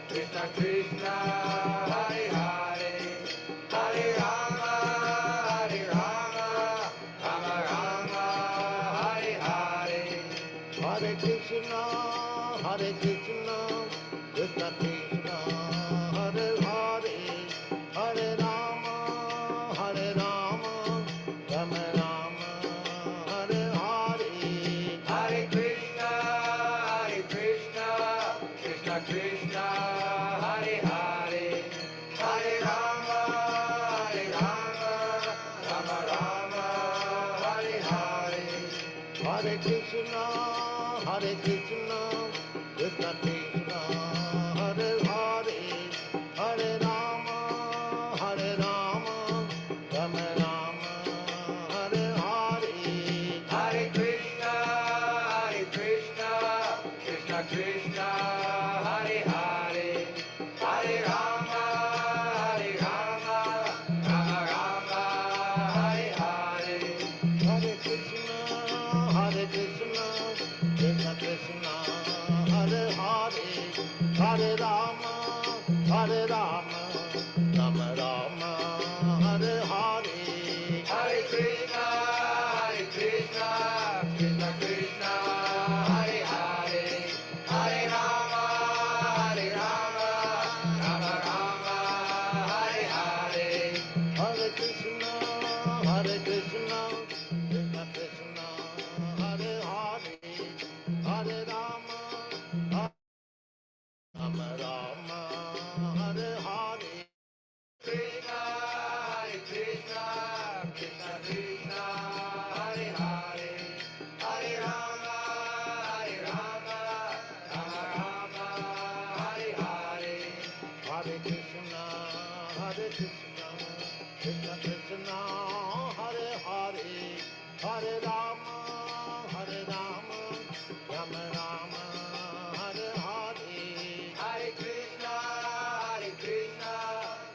Krishna Krishna, Hare Hare, Hare Rama, Rama Rama, Hare Hare. Hare Krishna, Krishna Krishna, Hare Hare, Hare Rama, Rama Rama, Hare Hare. Hare Krishna, Krishna Krishna, Hare Hare, Hare Rama, Rama Rama, Hare Hare. Hare Krishna, Krishna Krishna, Hare Hare, Hare Rama, Rama Rama, Hare Hare. Hare Krishna, Krishna Krishna, Hare Hare, Hare Rama, Rama Rama, Hare Hare. Hare Krishna, Krishna Krishna, Hare Hare, Hare Rama, Rama Rama, Hare Hare. Hare Krishna, Krishna Krishna, Hare Hare, Hare Rama, Rama Rama, Hare Hare. Hare Krishna, Krishna Krishna, Hare Hare, Hare Rama, Rama Rama, Hare Hare. Krishna, Krishna Krishna, Hare Hare, Hare Rama, Rama Rama, Hare Hare. Hare Krishna, Krishna Krishna, Hare Hare, Hare Rama, Rama Rama, Hare Hare. Hare Krishna,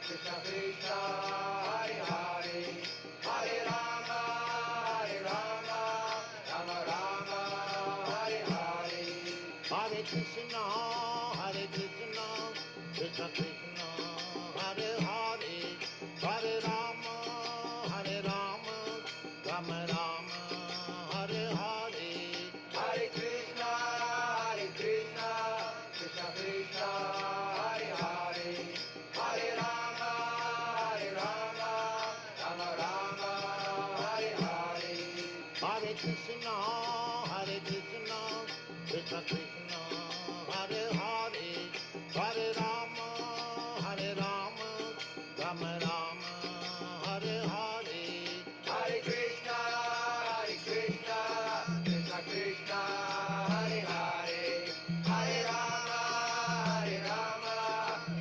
Krishna Krishna, Hare Hare, Hare Rama, Rama Rama, Hare Hare. Hare Krishna, Krishna Krishna, Hare Hare, Hare Rama, Rama Rama, Hare Hare. Hare Krishna, Krishna Krishna, Hare Hare, Hare Rama, Rama Rama, Hare Hare. Hare Krishna, Krishna Krishna, Hare Hare, Hare Rama, Rama Rama, Hare Hare. Hare Krishna, Krishna Krishna, Hare Hare, Hare Rama,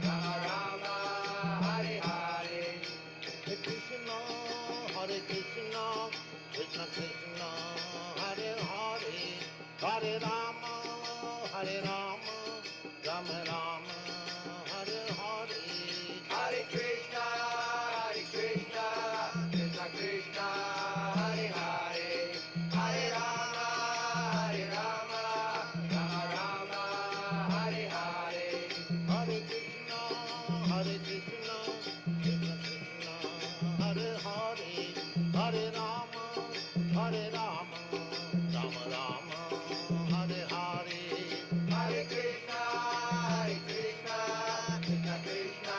Rama Rama, Hare Hare. Hare Krishna, Krishna Krishna, Hare Hare, Hare Rama, Rama Rama, Hare Hare. Hare Krishna, Krishna Krishna, Hare Hare, Hare Rama, Rama Rama, Hare Hare. Hare Krishna, Krishna Krishna, Hare Hare, Hare Rama, Rama Rama, Hare Hare. Hare Krishna, Krishna Krishna,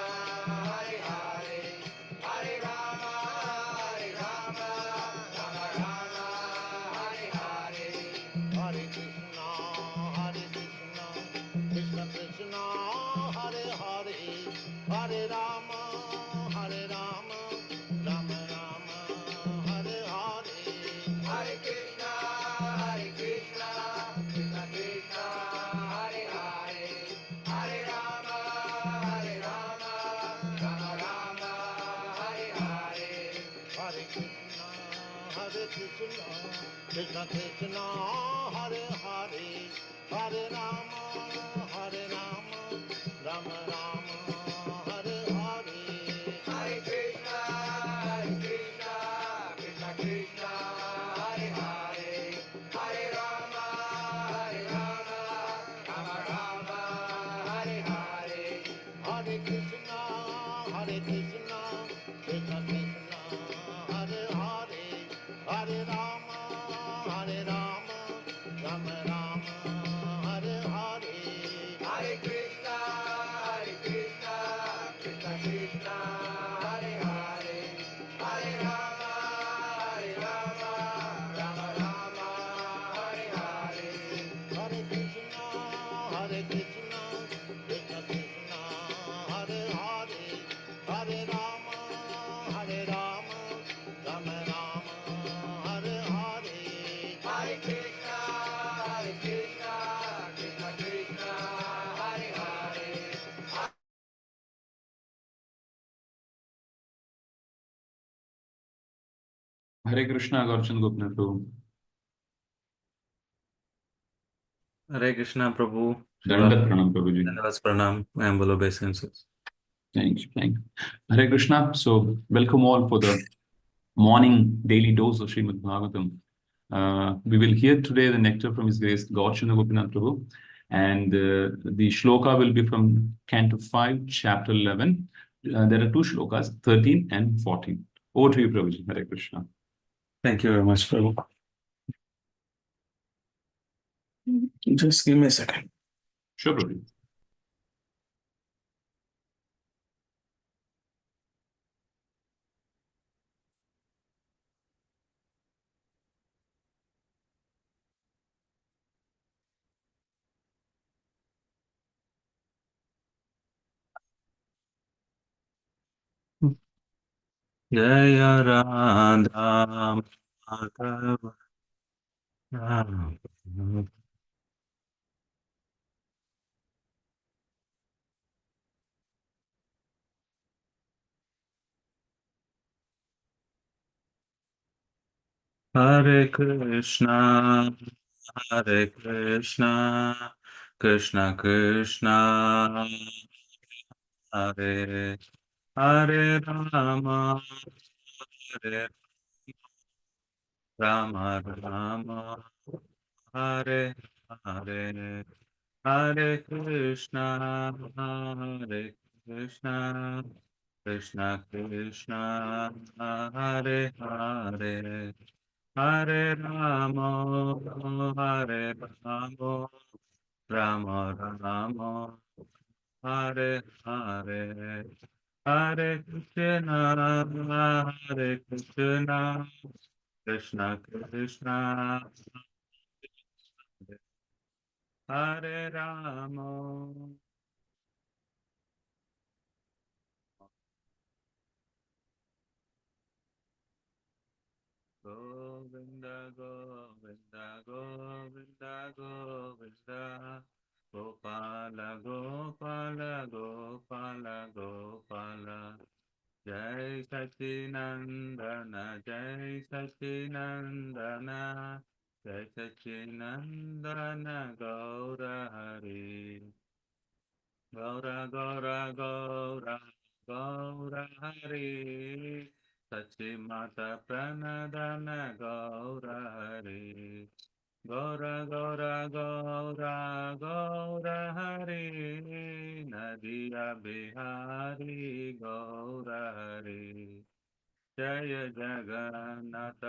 Hare Hare, Hare Rama, Rama Rama, Hare Hare. Hare Krishna, Krishna Krishna, Hare Hare, Hare Rama, Rama Rama, Hare Hare. Hare Krishna, Krishna Krishna, Hare Hare, Hare Rama, Rama Rama, Hare Hare. Hare Krishna, Krishna Krishna, Hare Hare, Hare Rama, Rama Rama, Hare Hare. Hare Krishna, Krishna Krishna, Hare Hare, Hare Rama, Rama Rama, Hare Hare Krishna, Gaurachandra Gopinath Prabhu. हरे कृष्णा प्रभु। Shiva Dandat Pranam Prabhuji. धन्यवाद प्रणाम। मैं बोलो बेसेंसेस। Thanks, thanks. Hare Krishna. So, welcome all for the morning daily dose of Srimad Bhagavatam. We will hear today the nectar from His Grace Gaurachandra Gopinath Prabhu, and the shloka will be from Canto 5, Chapter 11. There are two shlokas, 13 and 14. Over to you, Prabhuji. Hare Krishna. Thank you very much Prabhu. Just give me a second. Sure, Prabhuji. जय राधा माधव राम। हरे कृष्णा कृष्णा कृष्णा हरे हरे हरे राम राम हरे हरे हरे कृष्णा कृष्णा कृष्णा हरे हरे हरे राम राम राम हरे हरे हरे कृष्णा कृष्णा कृष्णा हरे राम। गोविंद गोविंद गोविंद गोविंद गोपाल गोपाल गोपाल गोपाल जय सच्चिनंदन जय सच्चिनंदन जय सच्चिनंदन गौर हरि गौर गौर गौर गौर हरि सच्चिमाता प्रणदन गौर हरि गौर गौर गौर गौर हरि नदिया बिहारी गौर हरि जय जगन्नाथ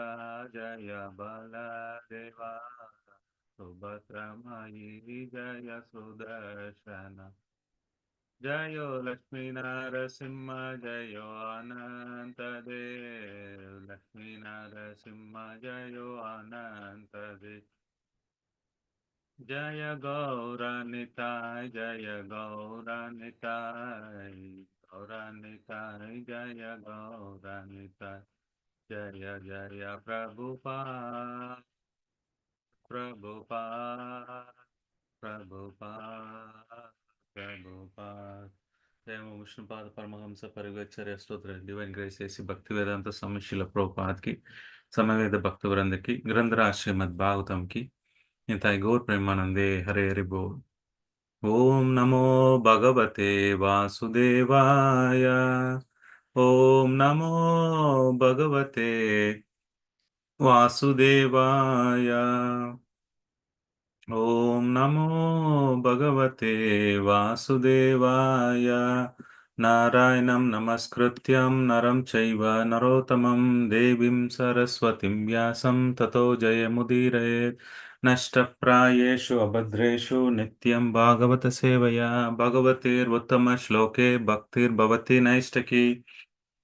जय बलदेवा सुभद्रमयी जय सुदर्शन जयो लक्ष्मी नरसिंह जयो अनंत देव लक्ष्मी नरसिंह जयो अनंत देव जय गौरनिताय जय गौरनिताय गौरनिताय जय गौरनिताय जय जय प्रभुपाद प्रभुपाद प्रभुपाद प्रभुपाद जय विष्णुपाद परमहंस परिव्राजकाचार्य स्तोत्र डिवाइन ग्रेस ऐसी भक्ति वेदांत स्वामी श्रील प्रभुपाद की समवेत भक्त वृंद की ग्रंथराज श्रीमद् भागवतम की निताई गौर प्रेमानंदे हरे हरि बोल। ओम नमो भगवते वासुदेवाय ओम नमो भगवते वासुदेवाय ओम नमो भगवते वासुदेवाय नारायणं नमस्कृत्यं नरं चैव नरोत्तमं देवीं सरस्वतीं व्यासं ततो जयमुदीरयेत् नष्टप्रायेषु अभद्रेषु नित्यं भागवत सेवया भगवतेर्उत्तमश्लोके भक्तिर्भवति नैष्टकी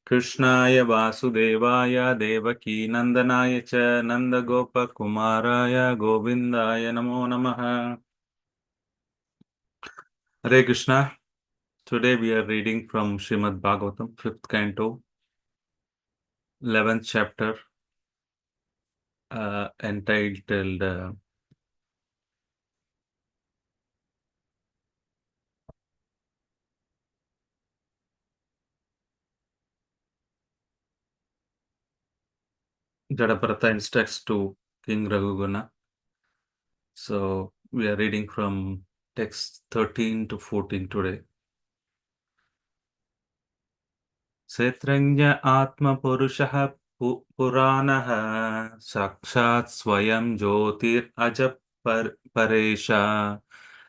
कृष्णाय वासुदेवाय देवकी नंदनाय च नंदगोपकुमाराय गोविन्दाय नमो नमः। Hare Krishna. Today we are reading from Srimad Bhagavatam, 5th canto, 11th chapter, entitled Jadaparata instructs to King Raghugana. So we are reading from text 13 to 14 today. Setranya Atma Purushaha Puranaha Sakshat Swayam Jyotir Ajap Paresha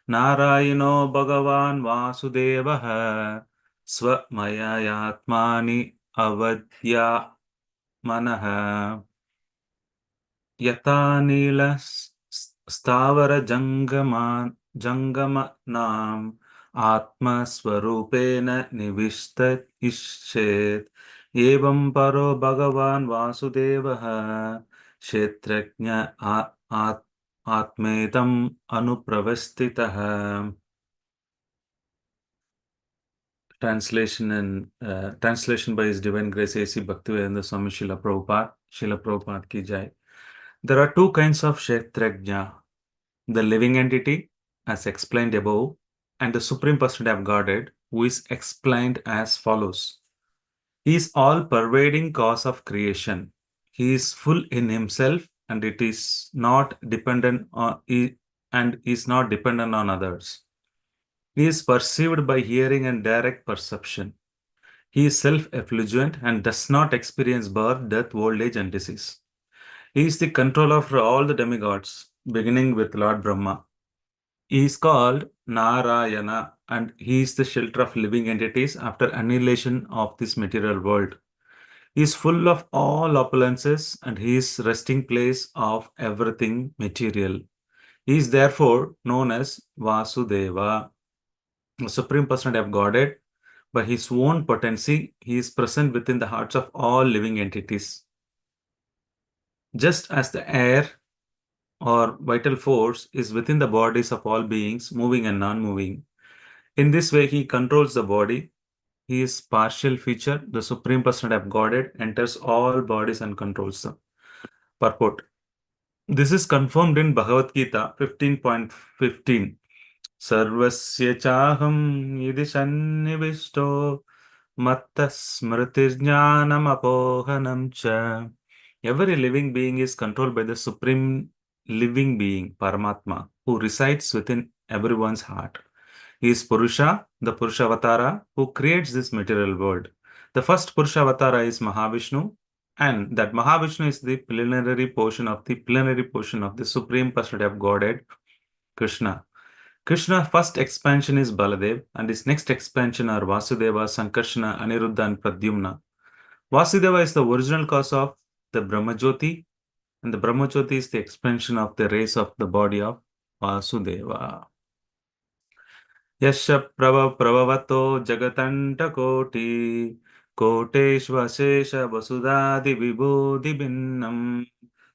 Narayano Bhagavan Vasudevaha Swamaya Avadya Manaha Yata Nila Stavara Jangamanam Atma Swarupena Nivishtat Ishet Evam Paro Bhagavan Vasudevaha Kshetrajna Atmetam Anupravastitaha. Translation by His Divine Grace A.C. Bhaktivedanta Swami Srila Prabhupada. Srila Prabhupada ki jai. There are two kinds of Kshetrajna: the living entity, as explained above, and the Supreme Personality of Godhead, who is explained as follows. He is all-pervading cause of creation. He is full in himself, and it is not dependent on and is not dependent on others. He is perceived by hearing and direct perception. He is self-effulgent and does not experience birth, death, old age, and disease. He is the controller for all the demigods, beginning with Lord Brahma. He is called Narayana, and he is the shelter of living entities after annihilation of this material world. He is full of all opulences, and he is resting place of everything material. He is therefore known as Vasudeva, the Supreme Personality of Godhead. By his own potency, he is present within the hearts of all living entities. Just as the air or vital force is within the bodies of all beings, moving and non-moving, in this way he controls the body. He is partial feature. The Supreme Personality of Godhead enters all bodies and controls them. Purport. This is confirmed in Bhagavad Gita 15.15. Sarvasya chaham yidi sannivishto matta smritirjnanam apohanam cha. Every living being is controlled by the Supreme Living Being, Paramatma, who resides within everyone's heart. He is Purusha, the Purushavatara, who creates this material world. The first Purushavatara is Mahavishnu, and that Mahavishnu is the plenary portion of the Supreme Personality of Godhead, Krishna. Krishna's first expansion is Baladev, and his next expansion are Vasudeva, Sankarshana, Aniruddha, and Pradyumna. Vasudeva is the original cause of the Brahmajyoti, and the Brahmajyoti is the expansion of the rays of the body of Vasudeva. Yasha Prabhavato Jagatanta Koteshvashesha Vasudadi Vibodhi Binnam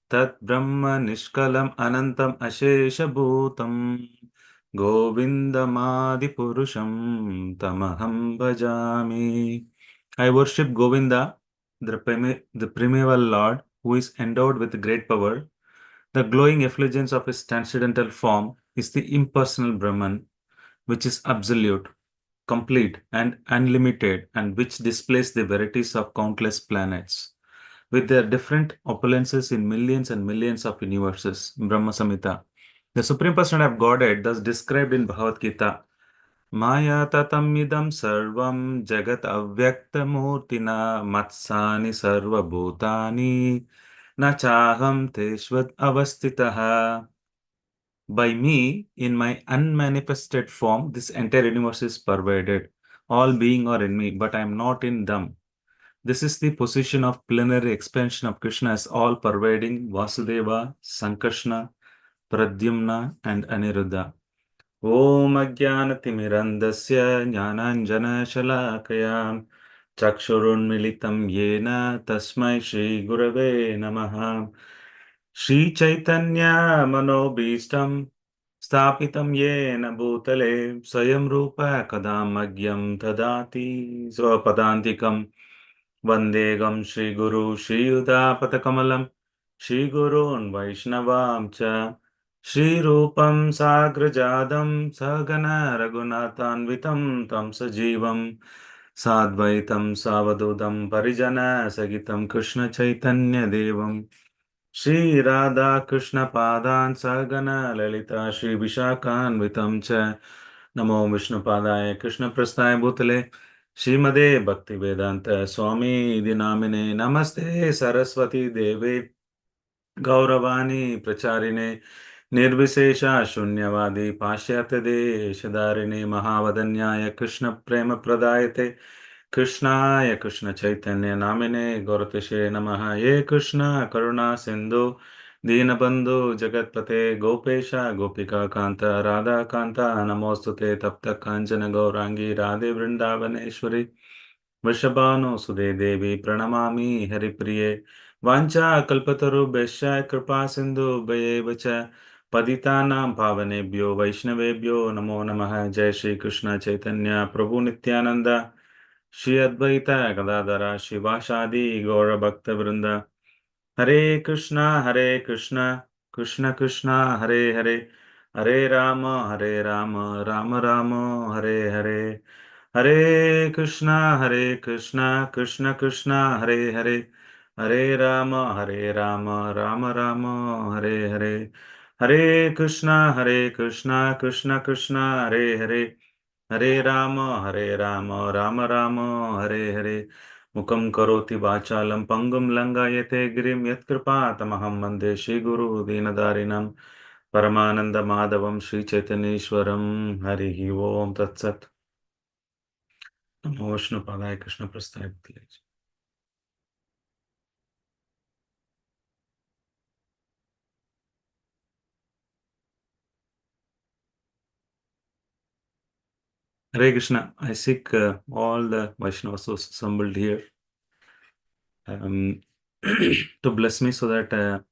Tat Brahma Nishkalam Anantam Ashesha Bhutam Govindamadi Purusham Tamaham Bhajami. I worship Govinda, the primeval Lord, who is endowed with great power. The glowing effulgence of his transcendental form is the impersonal Brahman, which is absolute, complete, and unlimited, and which displays the varieties of countless planets, with their different opulences in millions and millions of universes. Brahma Samhita. The Supreme Personality of Godhead, thus described in Bhagavad Gita, Maya tatam idam sarvam jagat avyakta murtina matsani sarva bhutani na chaham teshvat avastitaha. By me, in my unmanifested form, this entire universe is pervaded. All being are in me, but I am not in them. This is the position of plenary expansion of Krishna as all-pervading Vasudeva, Sankarshana, Pradyumna, and Aniruddha. Om Ajnanatimirandasya Jnananjana Shalakaya Chakshurunmilitam Yena Tasmai Shri Gurave Namaha. Shri Chaitanya Manobhistam Stapitam Yena Bhutale Swayam Rupa Kadamagyam Tadati Swapadantikam Vandegam Shri Guru Shri Yudapatakamalам Shri Gurun Vaishnavam Cha Shri Rupam Sagrajadam Sagana Raghunathanvitam Tam Sajivam साद्वैतं सावधूतं परिजनसहितं कृष्णचैतन्यदेवं श्रीराधाकृष्णपादान् सहगण Lalita श्रीविशाखान्वितं च नमो विष्णुपादाय कृष्णप्रस्थाय भूतले श्रीमदे भक्तिवेदान्त स्वामी इति नामिने नमस्ते सरस्वती देवे गौरवाणी प्रचारिणे निर्विशेष शून्यवादी पाश्चात्यदेशधारिणे महावदन्याय कृष्ण प्रेम प्रदायते कृष्णाय कृष्ण चैतन्य नामिने गौरतिषे नमः हे कृष्ण करुणा सिंधु दीनबंधु जगतपते गोपेश गोपिका कांत राधा कांत नमोस्तुते तप्त कांचन गौरांगी राधे वृंदावनेश्वरी वृषभानुसुदे देवी प्रणमामि हरिप्रिये वाञ्छाकल्पतरुभ्यश्च कृपा सिन्धुभ्येव च पतितानां पावनेभ्यो वैष्णवेभ्यो नमो नमः जय श्री कृष्ण चैतन्य प्रभु नित्यानंद श्री अद्वैत गदाधर शिवासादि गौर भक्त वृंद हरे कृष्णा कृष्ण कृष्ण हरे हरे हरे राम राम राम हरे हरे हरे कृष्णा कृष्ण कृष्ण हरे हरे राम राम राम हरे हरे हरे कृष्णा कृष्ण कृष्ण हरे राम राम राम हरे हरे मुखं करोति वाचालं पङ्गुं लङ्घयते गिरिं यत्कृपातमहं वन्दे श्रीगुरु दीनदारिणं परमानन्दमाधवं श्रीचैतन्येश्वरं हरिः ओं तत्सत् नमो विष्णुपादाय कृष्णप्रस्थाय भूतले Hare Krishna. I seek all the Vaishnavas who assembled here um, to bless me so that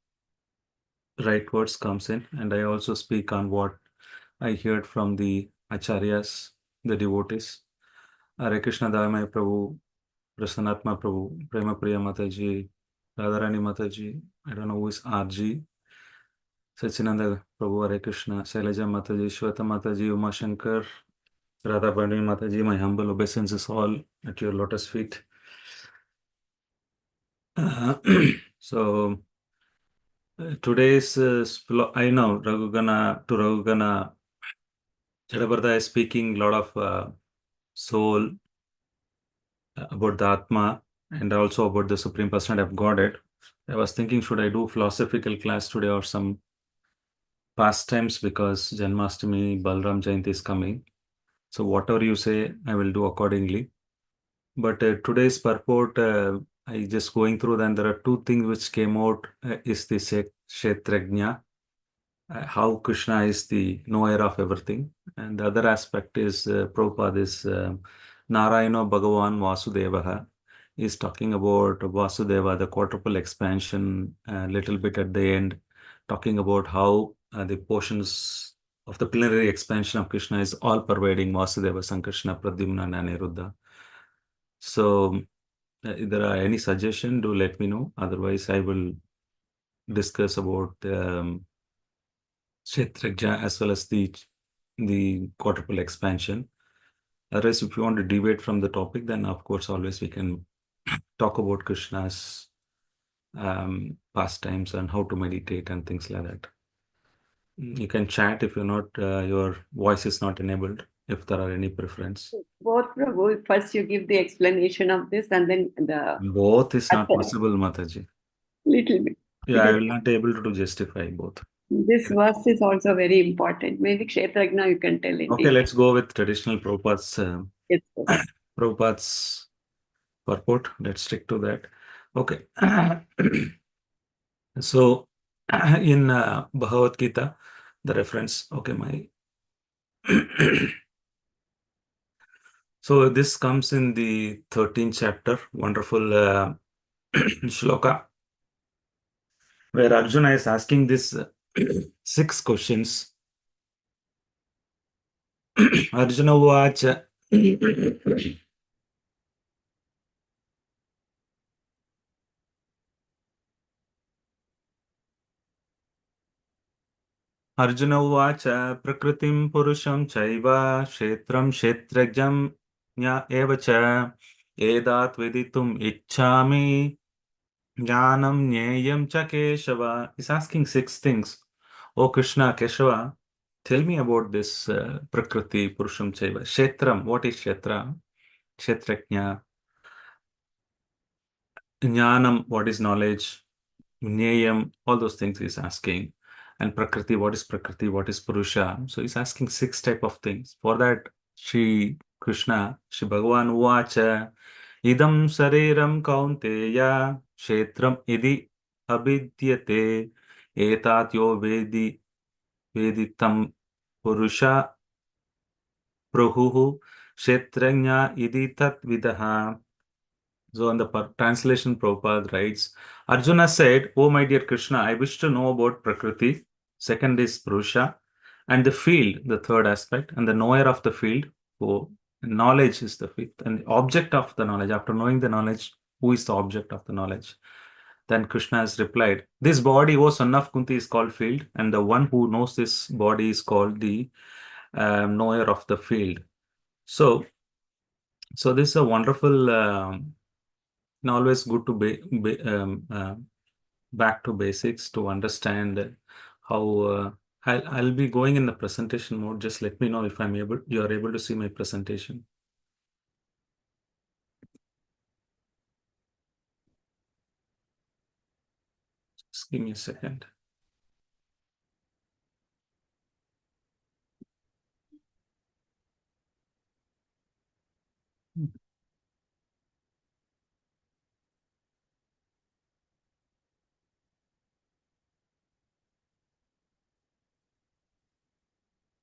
right words comes in, and I also speak on what I heard from the acharyas, the devotees. Hare Krishna Dharma Prabhu, Prasanatma Prabhu, Prema Priya Mataji, Radharani Mataji, I don't know who is RG, Sachinanda Prabhu, Hare Krishna, Shailaja Mataji, Shweta Mataji, Uma Shankar, Radha Pandit Mataji, my humble obeisances all at your lotus feet. Uh, so today's I know Raghugana Jadabarda is speaking a lot of soul about the Atma and also about the Supreme Personality of Godhead. I was thinking, should I do philosophical class today or some pastimes because Janmashtami, Balram Jayanti is coming. So whatever you say, I will do accordingly. But today's purport, I just going through, then there are two things which came out is the Kshetrajna, how Krishna is the knower of everything. And the other aspect is Prabhupada is Narayana Bhagavan Vasudevaha. Is talking about Vasudeva, the quadruple expansion, a little bit at the end, talking about how the portions of the plenary expansion of Krishna is all pervading Vasudeva, Sankrishna, Pradyumna, and Aniruddha. So, if there are any suggestion, do let me know. Otherwise, I will discuss about Kshetraja as well as the quadruple expansion. Otherwise, if you want to deviate from the topic, then of course, always we can talk about Krishna's pastimes and how to meditate and things like that. You can chat if you're not, your voice is not enabled, if there are any preference. Both, Prabhu. First, you give the explanation of this, and then the Both is not possible, Mataji. little bit. Yeah, I Because will not be able to justify both. this verse is also very important. Maybe Kshetrajna you can tell in Okay, detail. let's go with traditional Yes, Prabhupada's purport. Let's stick to that. Okay. So, in Bhagavad Gita, the reference, okay, my. So, this comes in the 13th chapter, wonderful shloka, where Arjuna is asking this 6 questions. Arjuna Uvacha. Arjuna Uvacha Prakritim Purusham Chaiva Kshetram Kshetrajam kshetrajna eva cha edat veditum ichchami jnanam nyayam cha Keshava. He's asking six things. Oh Krishna, Keshava, tell me about this Prakriti, Purusham Chaiva. Kshetram, what is Kshetra? Kshetrajna. Jnanam, what is knowledge? Nyayam, all those things he's asking. And Prakriti, what is Prakriti? What is Purusha? So he's asking six type of things. For that, Shri Krishna, Shri Bhagavan Uvacha, Idam Sariram Kaunteya, Kshetram Idi Abhidyate, Etat Yo Veditam Purusha Prahuhu, Kshetranya Idi Tat Vidaha. So, on the translation, Prabhupada writes, Arjuna said, "Oh, my dear Krishna, I wish to know about Prakriti. Second is Purusha. And the field, the third aspect, and the knower of the field. Oh, knowledge is the fifth. And the object of the knowledge. After knowing the knowledge, who is the object of the knowledge?" Then Krishna has replied, "This body, O son of Kunti, is called field. And the one who knows this body is called the knower of the field." So, this is a wonderful. And always good to back to basics to understand how I'll be going in the presentation mode. Just let me know if you are able to see my presentation. Just give me a second.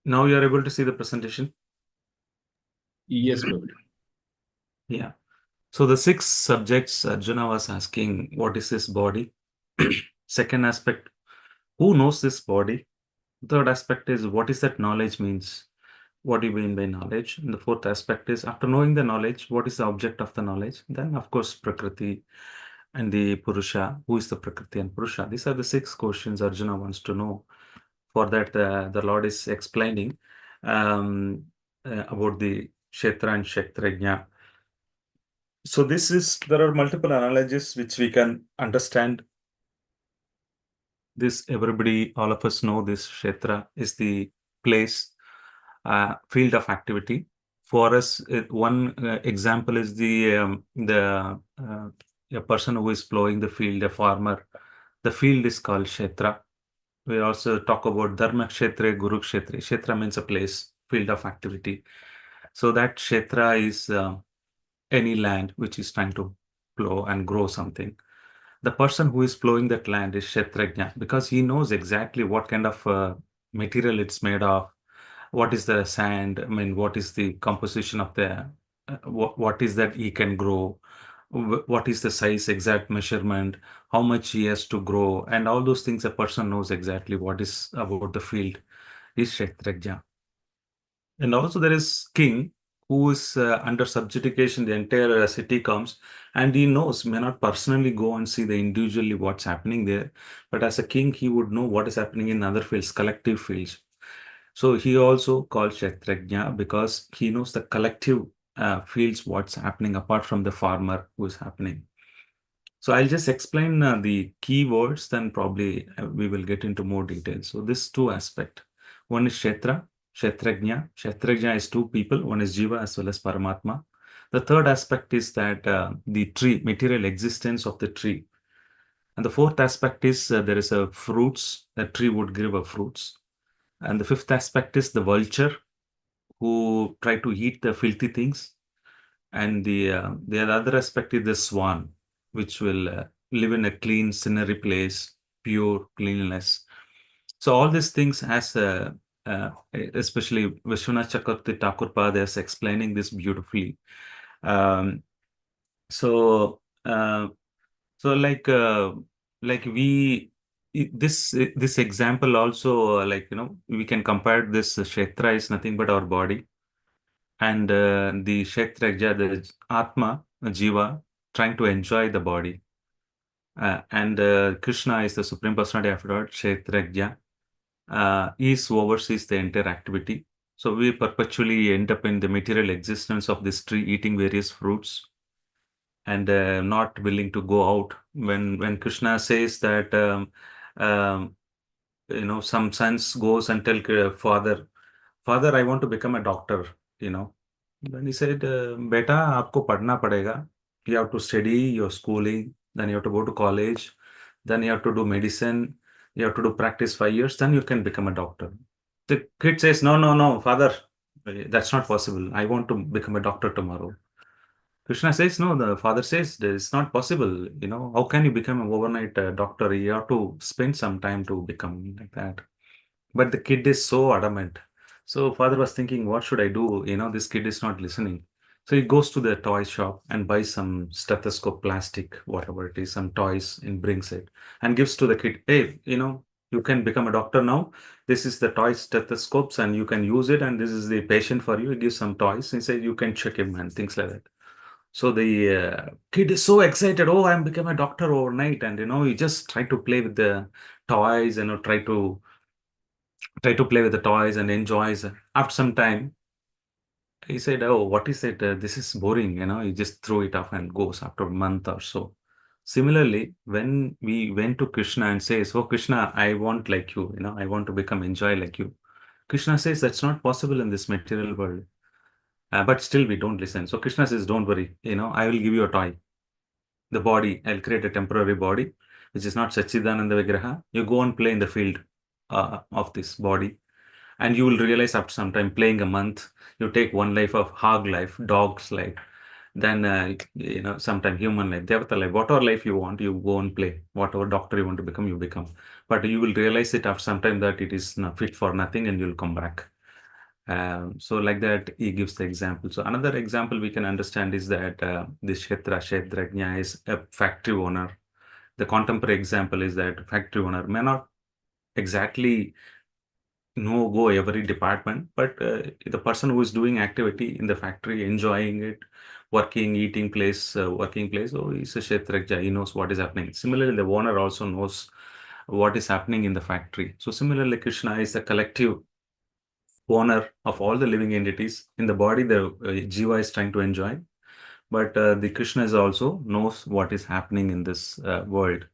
Now you are able to see the presentation? Yes, Prabhu. Yeah. So the six subjects Arjuna was asking, what is this body? Second aspect, who knows this body? Third aspect is, what is that knowledge means? What do you mean by knowledge? And the fourth aspect is, after knowing the knowledge, what is the object of the knowledge? Then, of course, Prakriti and the Purusha. Who is the Prakriti and Purusha? These are the six questions Arjuna wants to know. For that, the Lord is explaining about the Kshetra and Kshetrajna. So there are multiple analogies which we can understand. Everybody, all of us know this Kshetra is the place, field of activity. For us, one example is a person who is plowing the field, a farmer. The field is called Kshetra. We also talk about Dharma Kshetra, Guru Kshetra. Kshetra means a place, field of activity. So that Kshetra is any land which is trying to plow and grow something. The person who is plowing that land is Kshetrajna because he knows exactly what kind of material it's made of, what is the sand, I mean, what is the composition of what is that he can grow, what is the size, exact measurement, how much he has to grow, and all those things a person knows exactly what is about the field is Kshetrajna. And also there is king who is under subjugation, the entire city comes and he knows, may not personally go and see the individually what's happening there, but as a king, he would know what is happening in other fields, collective fields. So he also called Kshetrajna because he knows the collective fields, what's happening apart from the farmer who is happening. So I'll just explain the key words, then probably we will get into more details. So this two aspect. One is Kshetra, Kshetrajna. Kshetrajna is two people. One is Jiva as well as Paramatma. The third aspect is that the tree, material existence of the tree. And the fourth aspect is there is a fruits, a tree would give a fruits. And the fifth aspect is the vulture who try to eat the filthy things. And the other aspect is the swan, which will live in a clean scenery place, pure cleanliness. So all these things has especially Vishwanath Chakravarti Thakur Pada is explaining this beautifully. Um, so uh, so like we this example also we can compare this Kshetra is nothing but our body and the Kshetraja, the Atma, Jiva, trying to enjoy the body. And Krishna is the Supreme Personality of God, Kshetrajna. He oversees the entire activity. So we perpetually end up in the material existence of this tree, eating various fruits and not willing to go out. When Krishna says that um, some sons goes and tell father, father, I want to become a doctor. Then he said, beta, आपको पढ़ना पड़ेगा. You have to study your schooling, then you have to go to college, then you have to do medicine, you have to do practice 5 years, then you can become a doctor. The kid says, no, no, no, father, that's not possible. I want to become a doctor tomorrow. Krishna says, no, the father says, it's not possible. How can you become an overnight doctor? You have to spend some time to become like that. But the kid is so adamant. So father was thinking, what should I do? This kid is not listening. So he goes to the toy shop and buys some stethoscope, plastic, whatever it is, some toys, and brings it and gives to the kid. Hey, you can become a doctor now. This is the toy stethoscopes and you can use it. And this is the patient for you. He gives some toys. He says, you can check him and things like that. So the kid is so excited. Oh, I'm become a doctor overnight. And, he just try to play with the toys, try to play with the toys and enjoys. After some time, he said, oh, what is it? This is boring. He just throw it off and goes after a month or so. Similarly, when we went to Krishna and says, oh, Krishna, I want like you, I want to become enjoy like you. Krishna says that's not possible in this material world. But still we don't listen. So Krishna says, don't worry, I will give you a toy. The body, I'll create a temporary body, which is not Sachidananda Vigraha. You go and play in the field of this body. And you will realize after some time, playing a month, you take one life of hog life, dog's life, then, sometime human life, devata life, whatever life you want, you go and play. Whatever doctor you want to become, you become. But you will realize it after some time that it is not fit for nothing and you'll come back. So like that, he gives the example. So another example we can understand is that this Kshetrajna is a factory owner. The contemporary example is that factory owner may not exactly go every department, but the person who is doing activity in the factory, enjoying it, working place, oh, he's a Kshetrajna, he knows what is happening. Similarly, the owner also knows what is happening in the factory. So similarly, Krishna is the collective owner of all the living entities. In the body, the Jiva is trying to enjoy, but the Krishna is also knows what is happening in this world.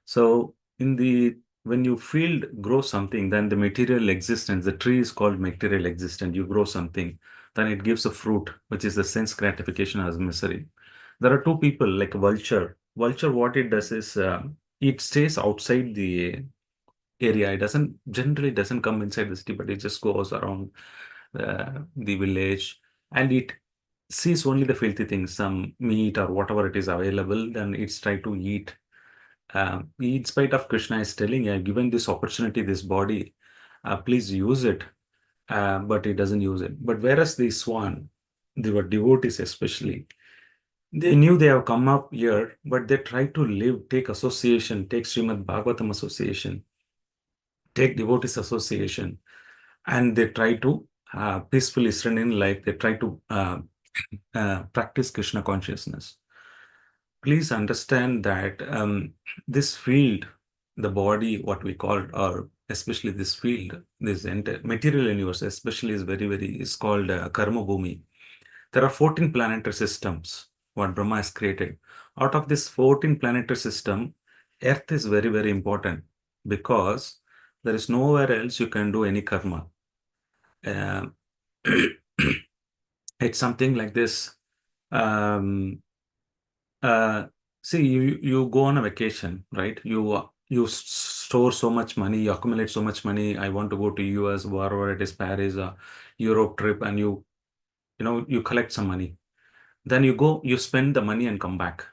So when you field grow something, then the material existence, the tree is called material existence. You grow something, then it gives a fruit, which is the sense gratification as misery. There are two people like a vulture. Vulture, what it does is it stays outside the area. It doesn't come inside the city, but it just goes around the village and it sees only the filthy things, some meat or whatever it is available, then it's try to eat. In spite of Krishna is telling, I've given this opportunity, this body, please use it, but he doesn't use it. But whereas the swan, they were devotees especially, they knew they have come up here, but they try to live, take association, take Srimad Bhagavatam association, take devotees association, and they try to peacefully surrender in life. They try to practice Krishna consciousness. Please understand that this field, the body, what we call, or especially this field, this entire material universe, especially is called Karma Bhumi. There are 14 planetary systems what Brahma has created. Out of this 14 planetary system, Earth is very, very important because there is nowhere else you can do any karma. Uh, it's something like this. Um, uh, See, you go on a vacation, right? You store so much money, you accumulate so much money. I want to go to US, wherever it is, Paris, Europe trip, and you collect some money. Then you go, you spend the money and come back.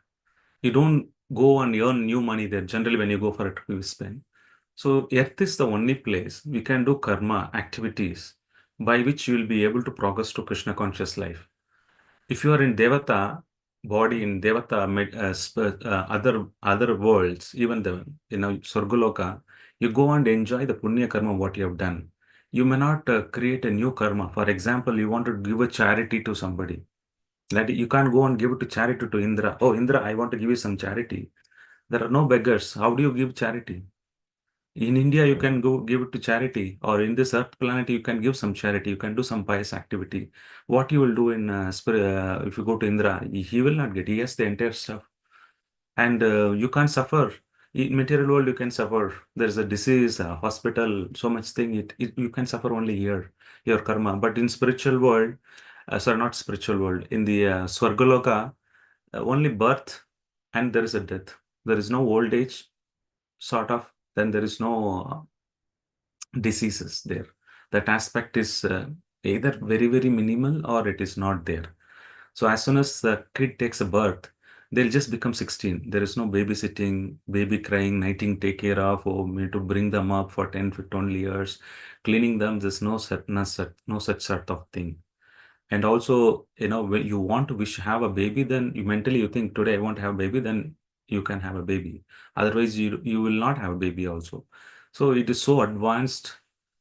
You don't go and earn new money there. Generally, when you go for a trip, you spend. So Earth is the only place we can do karma activities by which you will be able to progress to Krishna conscious life. If you are in Devata body, in Devata other worlds, even the Swargaloka, you go and enjoy the punya karma what you have done. You may not create a new karma. For example, you want to give a charity to somebody. That you can't go and give it to charity to Indra. Oh, Indra, I want to give you some charity. There are no beggars. How do you give charity? In India, you can go give it to charity, or in this earth planet, you can give some charity. You can do some pious activity. What you will do in spirit, if you go to Indra, he will not get. He has the entire stuff, and you can't suffer. In material world, you can suffer. There's a disease, a hospital, so much thing. It you can suffer only here, your karma. But in spiritual world, sorry, not spiritual world, in the Swargaloka, only birth and there is a death. There is no old age, sort of. Then there is no diseases there. That aspect is either very, very minimal or it is not there. So as soon as the kid takes a birth, they'll just become 16. There is no babysitting, baby crying, nighting, take care of, or me to bring them up for 10, 15 years, cleaning them. There's no such sort of thing. And also, when you want to have a baby, then you mentally you think today I want to have a baby, then you can have a baby. Otherwise, you will not have a baby also. So it is so advanced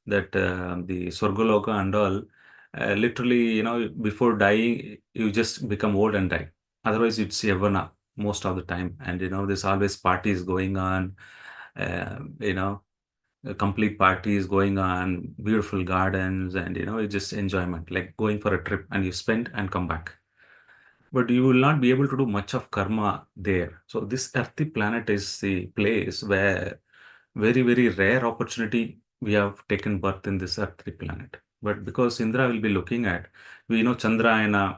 that the Swargaloka and all, literally, before dying, you just become old and die. Otherwise, it's Yavana most of the time. And there's always parties going on, you know complete parties going on, beautiful gardens, and it's just enjoyment, like going for a trip and you spend and come back. But you will not be able to do much of karma there. So this earthy planet is the place where very, very rare opportunity we have taken birth in this earthly planet. But because Indra will be looking at, we know Chandra and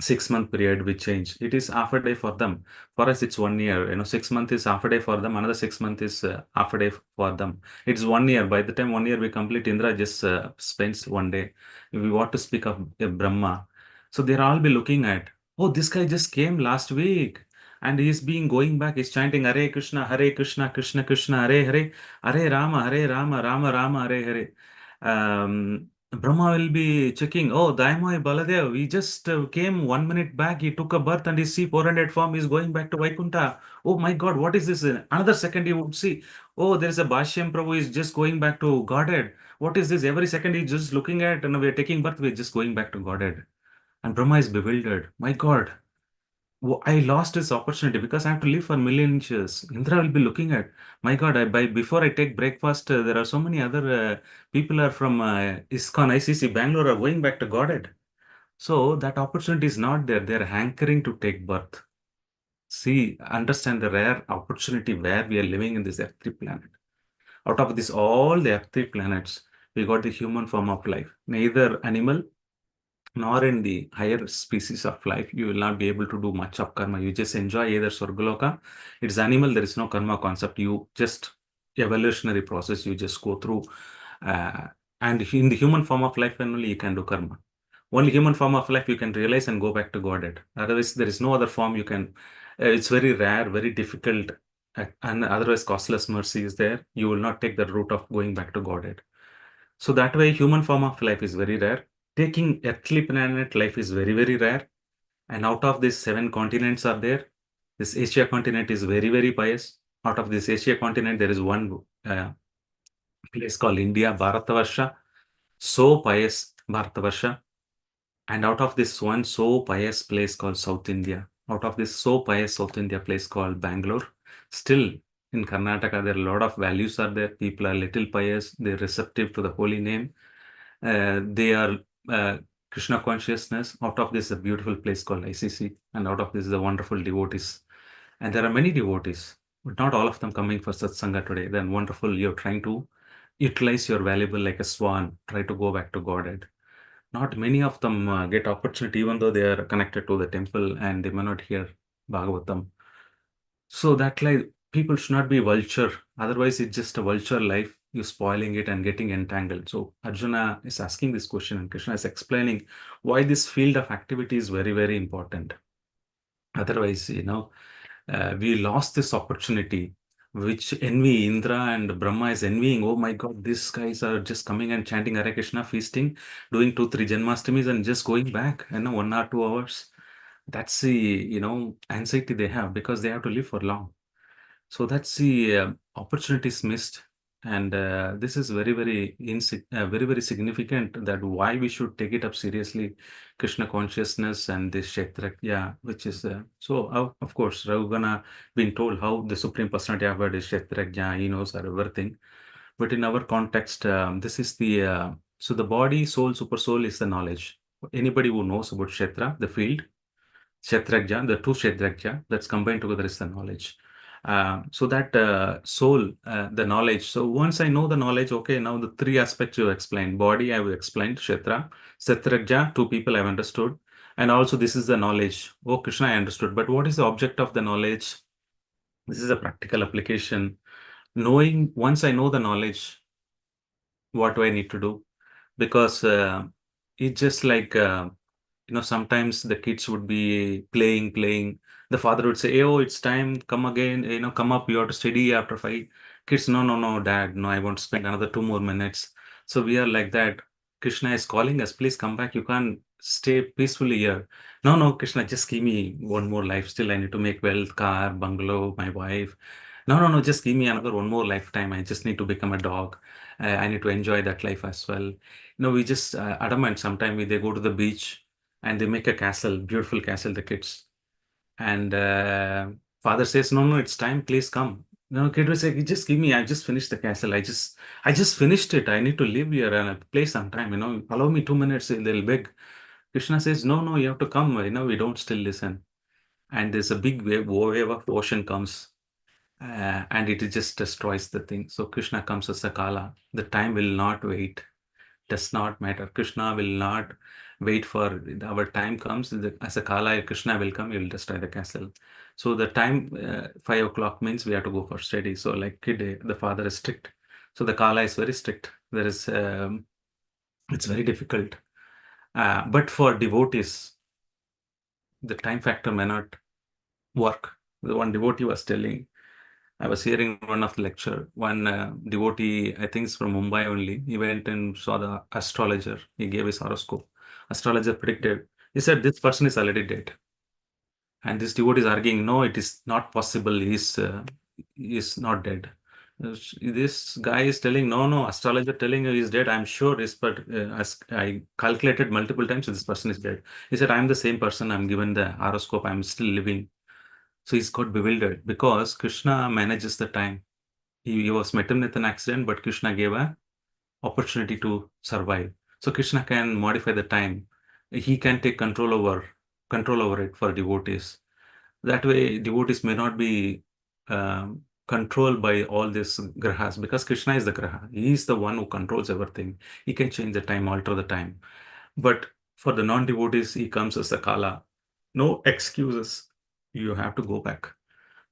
6 month period we change. It is half a day for them. For us, it's 1 year. 6 months is half a day for them. Another 6 months is half a day for them. It's 1 year. By the time 1 year we complete, Indra just spends 1 day. If we want to speak of Brahma, so they'll all be looking at, oh, this guy just came last week. And he's being going back, he's chanting Hare Krishna, Krishna Krishna, Hare Hare, Hare Rama, Rama Rama, Hare Hare. Brahma will be checking, oh, Daimai Baladev, he just came 1 minute back, he took a birth and his C400 form is going back to Vaikunta. Oh my God, what is this? Another second he would see, oh, there is a Bhashyam Prabhu is just going back to Godhead. What is this? Every second he's just looking at, and we're taking birth, we're just going back to Godhead. And Brahma is bewildered. My God, I lost this opportunity because I have to live for million years. Indra will be looking at, my God, before I take breakfast, there are so many other people are from ISKCON, ICC, Bangalore are going back to Godhead. So that opportunity is not there. They're hankering to take birth. See, understand the rare opportunity where we are living in this earthly planet. Out of this, all the earthly planets, we got the human form of life. Neither animal nor in the higher species of life, you will not be able to do much of karma. You just enjoy either Swargaloka. It's animal, there is no karma concept. You just evolutionary process, you just go through. Uh, and in the human form of life, only you can do karma. Only human form of life you can realize and go back to Godhead. Otherwise, there is no other form you can. It's very rare, very difficult, and otherwise costless mercy is there. You will not take the route of going back to Godhead. So that way, human form of life is very rare. Taking earthly planet life is very, very rare. And out of these 7 continents are there, this Asia continent is very, very pious. Out of this Asia continent, there is one place called India, Bharatavarsha. So pious, Bharatavarsha. And out of this one so pious place called South India, out of this so pious South India place called Bangalore, still in Karnataka, there are a lot of values are there. People are little pious, they're receptive to the holy name. They are Krishna consciousness. Out of this, a beautiful place called ICC, and out of this is a wonderful devotees. And there are many devotees, but not all of them coming for satsanga today. Then wonderful, you're trying to utilize your valuable like a swan, try to go back to Godhead. Not many of them get opportunity, even though they are connected to the temple and they may not hear Bhagavatam. So that like people should not be vulture. Otherwise, it's just a vulture life. You're spoiling it and getting entangled. So Arjuna is asking this question, and Krishna is explaining why this field of activity is very, very important. Otherwise, we lost this opportunity, which envy Indra and Brahma is envying. Oh my God, these guys are just coming and chanting Hare Krishna, feasting, doing 2, 3 Janmastamis and just going back, 1 or 2 hours. That's the, anxiety they have because they have to live for long. So that's the opportunities missed. And this is very significant, that why we should take it up seriously, Krishna consciousness and this Kshetrajna, which is of course Raghugana been told how the Supreme Personality of God is Kshetrajna, he knows everything. But in our context, this is the so the body, soul, super soul is the knowledge. Anybody who knows about Kshetra, the field, Kshetrajna, the two Kshetrajna, that's combined together is the knowledge. So that soul, the knowledge. So once I know the knowledge, okay, now the three aspects you explained. Body, I have explained, Kshetra. Kshetrajna, two people I've understood. And also this is the knowledge. Oh, Krishna, I understood. But what is the object of the knowledge? This is a practical application. Knowing, once I know the knowledge, what do I need to do? Because it's just like sometimes the kids would be playing. The father would say, "Hey, oh, it's time, come again, come up, you have to study after 5." Kids, no, no, no, dad, no, I want to spend another 2 more minutes. So we are like that. Krishna is calling us, please come back, you can't stay peacefully here. No, no, Krishna, just give me one more life. Still, I need to make wealth, car, bungalow, my wife. No, no, no, just give me another one more lifetime. I just need to become a dog. I need to enjoy that life as well. We just adamant. Sometimes they go to the beach and they make a castle, beautiful castle, the kids. And father says, no, no, it's time, please come. No, kid will say, just give me, I just finished the castle. I just finished it. I need to live here and play sometime, allow me 2 minutes, they'll beg. Krishna says, no, no, you have to come. We don't still listen. And there's a big wave of ocean comes, and it just destroys the thing. So Krishna comes as a Kala. The time will not wait, does not matter. Krishna will not wait for our time comes. As a Kala, Krishna will come, he will destroy the castle. So the time 5 o'clock means we have to go for study. So like kid, the father is strict. So the Kala is very strict. It's very difficult. But for devotees, the time factor may not work. The one devotee was telling, I was hearing one of the lecture. One devotee, I think it's from Mumbai only. He went and saw the astrologer. He gave his horoscope. Astrologer predicted. He said this person is already dead. And this devotee is arguing, no, it is not possible. He's not dead. This guy is telling, no, no, astrologer telling you he's dead. I'm sure is, but as I calculated multiple times, this person is dead. He said, I'm the same person. I'm given the horoscope. I'm still living. So he's got bewildered because Krishna manages the time. He was met with an accident, but Krishna gave a opportunity to survive. So Krishna can modify the time. He can take control over it for devotees. That way, devotees may not be controlled by all these grahas, because Krishna is the graha. He is the one who controls everything. He can change the time, alter the time. But for the non-devotees, he comes as a Kala. No excuses. You have to go back.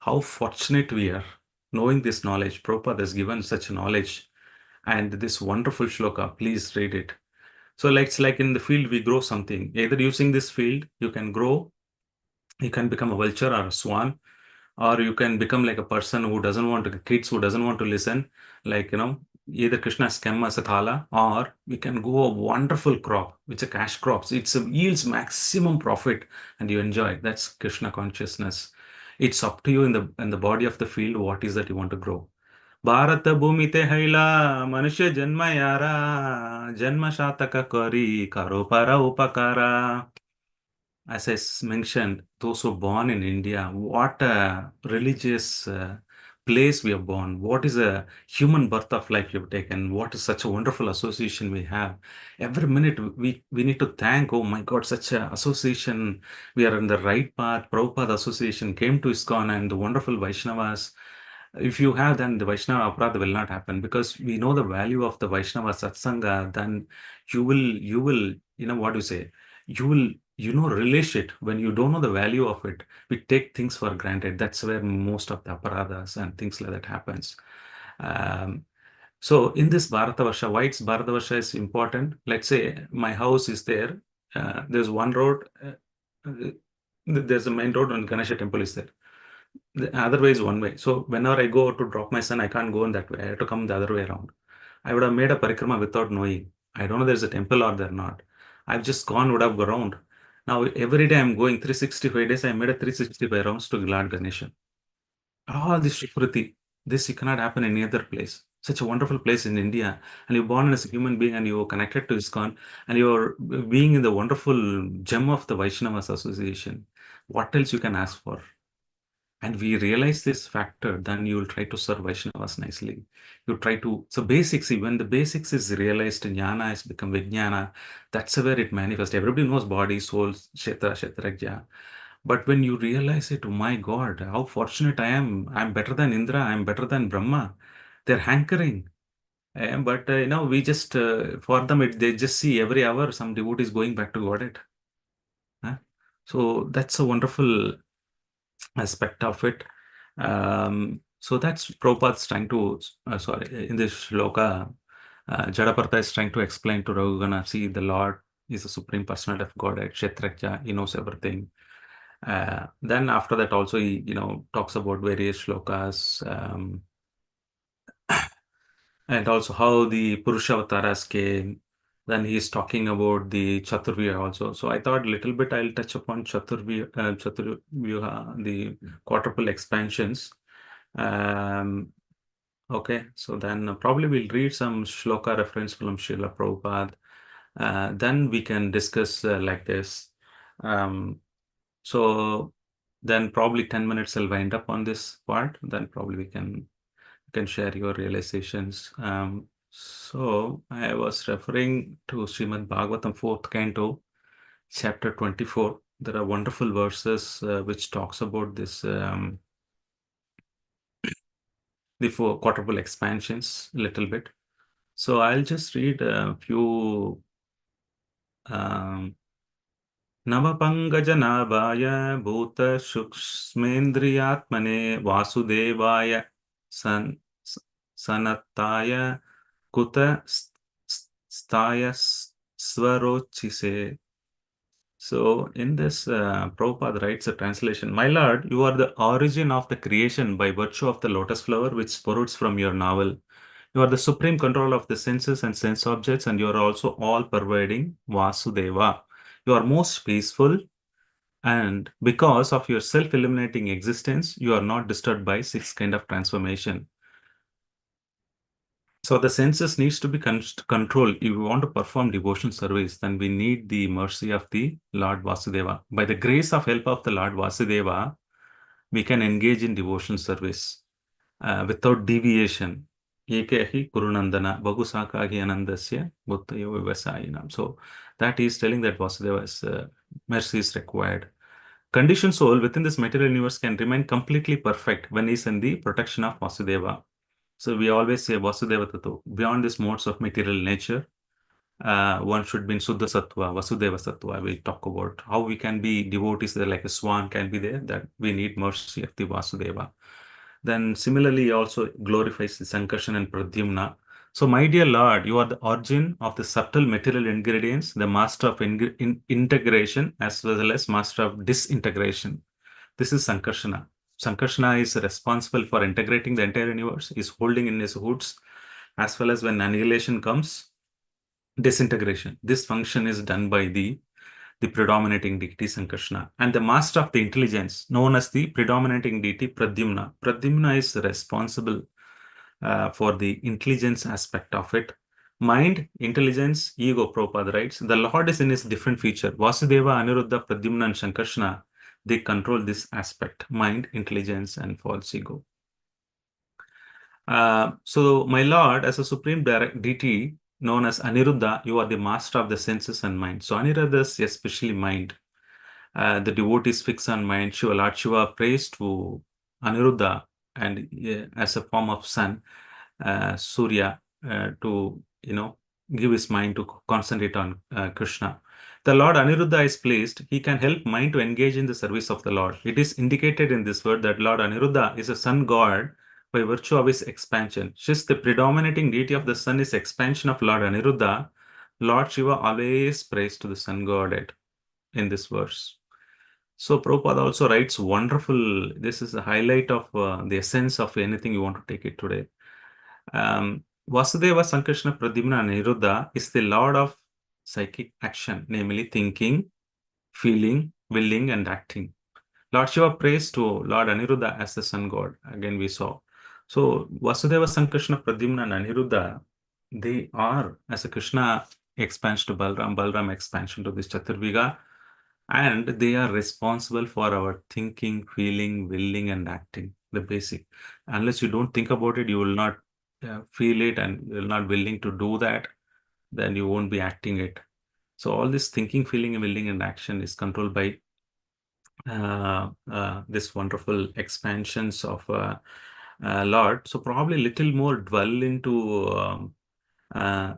How fortunate we are knowing this knowledge. Prabhupada has given such knowledge and this wonderful shloka. Please read it. So like it's like in the field we grow something. Either using this field, you can grow, you can become a vulture or a swan, or you can become like a person who doesn't want to, kids who doesn't want to listen, like either Krishna's come as a Kala, or we can go a wonderful crop, which are cash crops. It yields maximum profit and you enjoy. That's Krishna consciousness. It's up to you in the body of the field, what is that you want to grow. Bharat ಭೂಮಿತೆ ಹೈಲ ಮನುಷ್ಯ ಜನ್ಮ ಯಾರ ಜನ್ಮ ಶಾತಕ ಕರಿ ಕರೋ ಪರ ಉಪಕಾರ. As mentioned, those who are born in India, what a religious place we are born. What is a human birth of life you have taken? What is such a wonderful association we have? Every minute we need to thank, oh my God, such a association. We are in the right path. Prabhupada Association came to ISKCON and the wonderful Vaishnavas. If you have, then the Vaishnava Aparadha will not happen, because we know the value of the Vaishnava Satsanga. Then you will, what do you say? You will, relish it. When you don't know the value of it, we take things for granted. That's where most of the aparadhas and things like that happens. So in this Bharatavarsha, why it's Bharatavarsha is important. Let's say my house is there. There's one road. There's a main road and Ganesha temple is there. The other way is one way. So whenever I go to drop my son, I can't go in that way. I have to come the other way around. I would have made a parikrama without knowing. I don't know there's a temple or there not. I've just gone, would have gone around. Now every day I'm going 365 days. I made a 365 rounds to Lord Ganesha. All this Shruti. This you cannot happen any other place. Such a wonderful place in India, and you're born as a human being, and you're connected to ISKCON, and you're being in the wonderful gem of the Vaishnavas Association. What else you can ask for? And we realize this factor, then you will try to serve Vaishnavas nicely. You try to, so basics, see, when the basics is realized, jnana has become vijnana, that's where it manifests. Everybody knows body, soul, kshetra, kshetrajya. But when you realize it, oh my God, how fortunate I am. I'm better than Indra, I'm better than Brahma. They're hankering. But we just, for them, they just see every hour some devotees going back to Godhead. So that's a wonderful aspect of it. So that's Prabhupada's trying to, in this shloka, Jadapartha is trying to explain to Raghugana, see, the Lord is the Supreme Personality of Godhead, Kshetraja, he knows everything. Then after that also he, talks about various shlokas, and also how the Purushavataras came. Then he's talking about the Chaturvyuha also. So I thought a little bit I'll touch upon Chaturvyuha, the quadruple expansions. Okay, so then probably we'll read some shloka reference from Srila Prabhupada. Then we can discuss like this. So then probably 10 minutes I'll wind up on this part. Then probably we can share your realizations. So I was referring to Srimad Bhagavatam 4th canto, chapter 24. There are wonderful verses which talks about this, the four quadruple expansions a little bit. So I'll just read a few. Navapangajanaಭಾಯ ಭೂತ ಸೂಕ್ಷ್ಮೇಂದ್ರಿಯಾತ್ಮನೆ ವಾಸುದೇವಾಯ ಸನತ್ತಾಯ ಕುತ ಸ್ಥಾಯ ಸ್ವರೋಚಿಸೆ. So in this, Prabhupada writes a translation. My Lord, you are the origin of the creation by virtue of the lotus flower which sprouts from your navel. You are the supreme control of the senses and sense objects, and you are also all-pervading Vasudeva. You are most peaceful, and because of your self-eliminating existence, you are not disturbed by six kind of transformation. So the senses needs to be controlled. If we want to perform devotion service, then we need the mercy of the Lord Vasudeva. By the grace of help of the Lord Vasudeva, we can engage in devotion service without deviation. Ekehi Kurunandana Bagusakagi Anandasya Buttayo Vivasayinam. So that is telling that Vasudeva's mercy is required. Conditioned soul within this material universe can remain completely perfect when he is in the protection of Vasudeva. So we always say Vasudeva Tattva. Beyond these modes of material nature, one should be in Suddha Sattva, Vasudeva Sattva. We talk about how we can be devotees there, like a swan can be there, that we need mercy of the Vasudeva. Then similarly, he also glorifies the Sankarshan and Pradyumna. So, my dear Lord, you are the origin of the subtle material ingredients, the master of integration, as well as master of disintegration. This is Sankarshana. Sankarshana is responsible for integrating the entire universe, is holding in his hoods, as well as when annihilation comes, disintegration. This function is done by the predominating deity Sankarshana, and the master of the intelligence, known as the predominating deity Pradyumna. Pradyumna is responsible for the intelligence aspect of it. Mind, intelligence, ego, Prabhupada writes, the Lord is in his different feature. Vasudeva, Aniruddha, Pradyumna, and Sankarshana, they control this aspect, mind, intelligence, and false ego. So, my Lord, as a supreme deity known as Aniruddha, you are the master of the senses and mind. So, Aniruddha is especially mind. The devotees fix on mind. Shiva, Lord Shiva prays to Aniruddha and as a form of sun, Surya, to give his mind to concentrate on Krishna. The Lord Aniruddha is placed. He can help mind to engage in the service of the Lord. It is indicated in this word that Lord Aniruddha is a sun god by virtue of his expansion. Since the predominating deity of the sun is expansion of Lord Aniruddha, Lord Shiva always prays to the sun godhead in this verse. So Prabhupada also writes wonderful, this is the highlight of the essence of anything you want to take it today. Vasudeva, Sankarshana, Pradyumna, and Aniruddha is the Lord of psychic action, namely thinking, feeling, willing, and acting. Lord Shiva prays to Lord Aniruddha as the sun god. Again, we saw. So Vasudeva, Sankrishna, Pradyumna, and Aniruddha, they are, as a Krishna expands to Balram, Balram expansion to this Chaturviga, and they are responsible for our thinking, feeling, willing, and acting, the basic. Unless you don't think about it, you will not feel it, and you're not willing to do that, then you won't be acting it. So all this thinking, feeling, willing, and action is controlled by this wonderful expansions of Lord. So probably little more dwell into uh,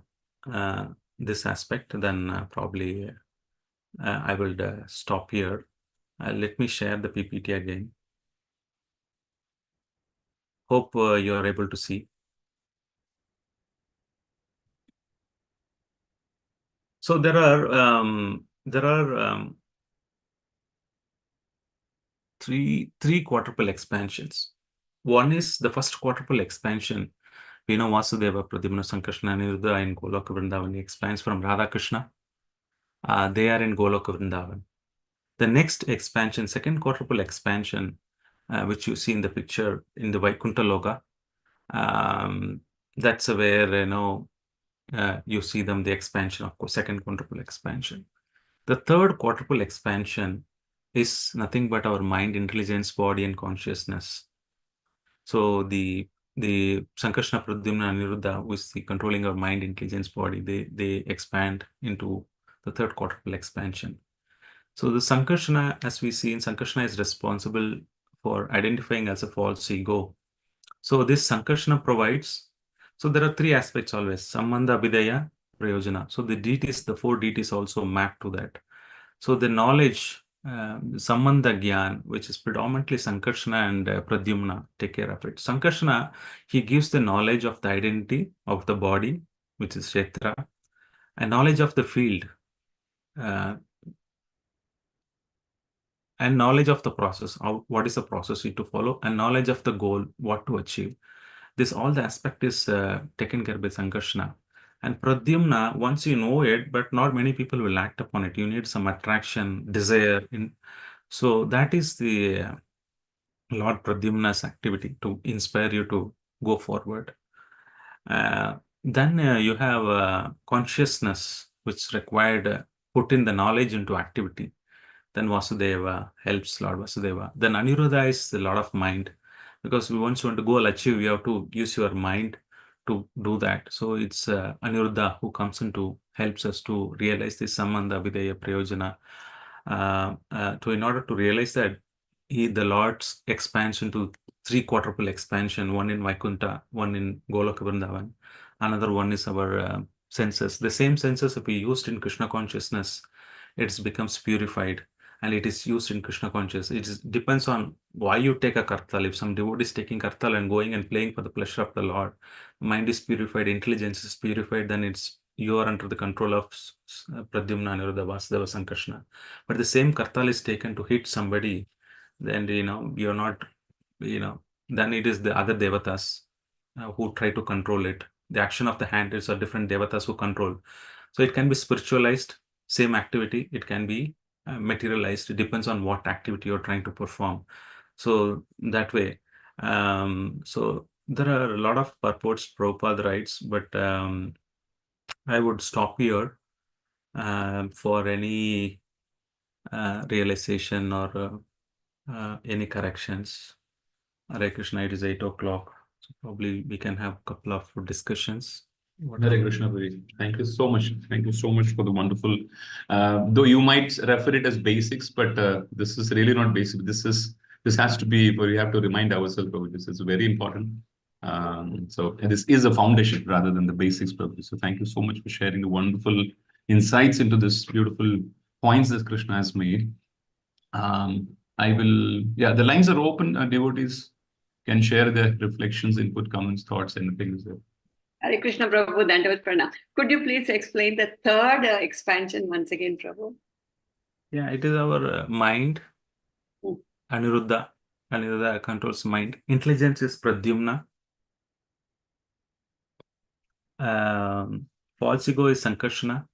uh, this aspect, then probably I will stop here. Let me share the PPT again. Hope you are able to see. So there are three quadruple expansions. One is the first quadruple expansion. We know Vasudeva, Pradyumna, Sankrishna, Aniruddha in Goloka Vrindavan. He expands from Radha Krishna. They are in Goloka Vrindavan. The next expansion, second quadruple expansion, which you see in the picture in the Vaikuntha Loka, that's where you see them, the expansion, of course, second quadruple expansion. The third quadruple expansion is nothing but our mind, intelligence, body, and consciousness. So the Sankrishna, Pradyumna, Aniruddha, who is the controlling our mind, intelligence, body, they expand into the third quadruple expansion. So the Sankrishna, as we see in Sankrishna, is responsible for identifying as a false ego. So this Sankrishna provides. So there are three aspects always: Sambandha, Abhidaya, Prayojana. So the deities, the four deities also map to that. So the knowledge, Sambandha Gyan, which is predominantly Sankrishna and Pradyumna, take care of it. Sankrishna, he gives the knowledge of the identity of the body, which is Kshetra, and knowledge of the field, and knowledge of the process, what is the process you to follow, and knowledge of the goal, what to achieve. This all the aspect is taken care by Sankrishna. And Pradyumna, once you know it, but not many people will act upon it. You need some attraction, desire. So that is the Lord Pradyumna's activity to inspire you to go forward. Then you have consciousness, which required put in the knowledge into activity. Then Vasudeva helps Lord Vasudeva. Then Aniruddha is the Lord of mind, because we once want to go achieve, you have to use your mind to do that. So it's Aniruddha who comes in to helps us to realize this Sambandha, Vidaya, Prayojana. In order to realize that, the Lord's expansion to three quadruple expansion, one in Vaikuntha, one in Goloka Vrindavan, another one is our senses. The same senses, if we used in Krishna consciousness, it becomes purified, and it is used in Krishna consciousness. It depends on why you take a kartal. If some devotee is taking kartal and going and playing for the pleasure of the Lord, mind is purified, intelligence is purified, then you are under the control of Pradyumna, Aniruddha, Vasudeva, Sankrishna. But the same kartal is taken to hit somebody, then you're not, then it is the other devatas who try to control it. The action of the hand is a different devatas who control. So it can be spiritualized, same activity. It can be materialized. It depends on what activity you're trying to perform. So that way, so there are a lot of purports Prabhupada writes, but I would stop here for any realization or any corrections. Hare Krishna, it is 8 o'clock. So probably we can have a couple of discussions. Hare Krishna, Bhai. Thank you so much. Thank you so much for the wonderful. Though you might refer it as basics, but this is really not basic. This has to be where we have to remind ourselves of this. It's very important. And this is a foundation rather than the basics, probably. So thank you so much for sharing the wonderful insights into this beautiful points that Krishna has made. The lines are open. Devotees can share their reflections, input, comments, thoughts, anything is there. Hare Krishna Prabhu, Dandavat Pranam. Could you please explain the third expansion once again, Prabhu? Yeah, it is our mind. Aniruddha. Aniruddha controls mind. Intelligence is Pradyumna. False ego is Sankrishna,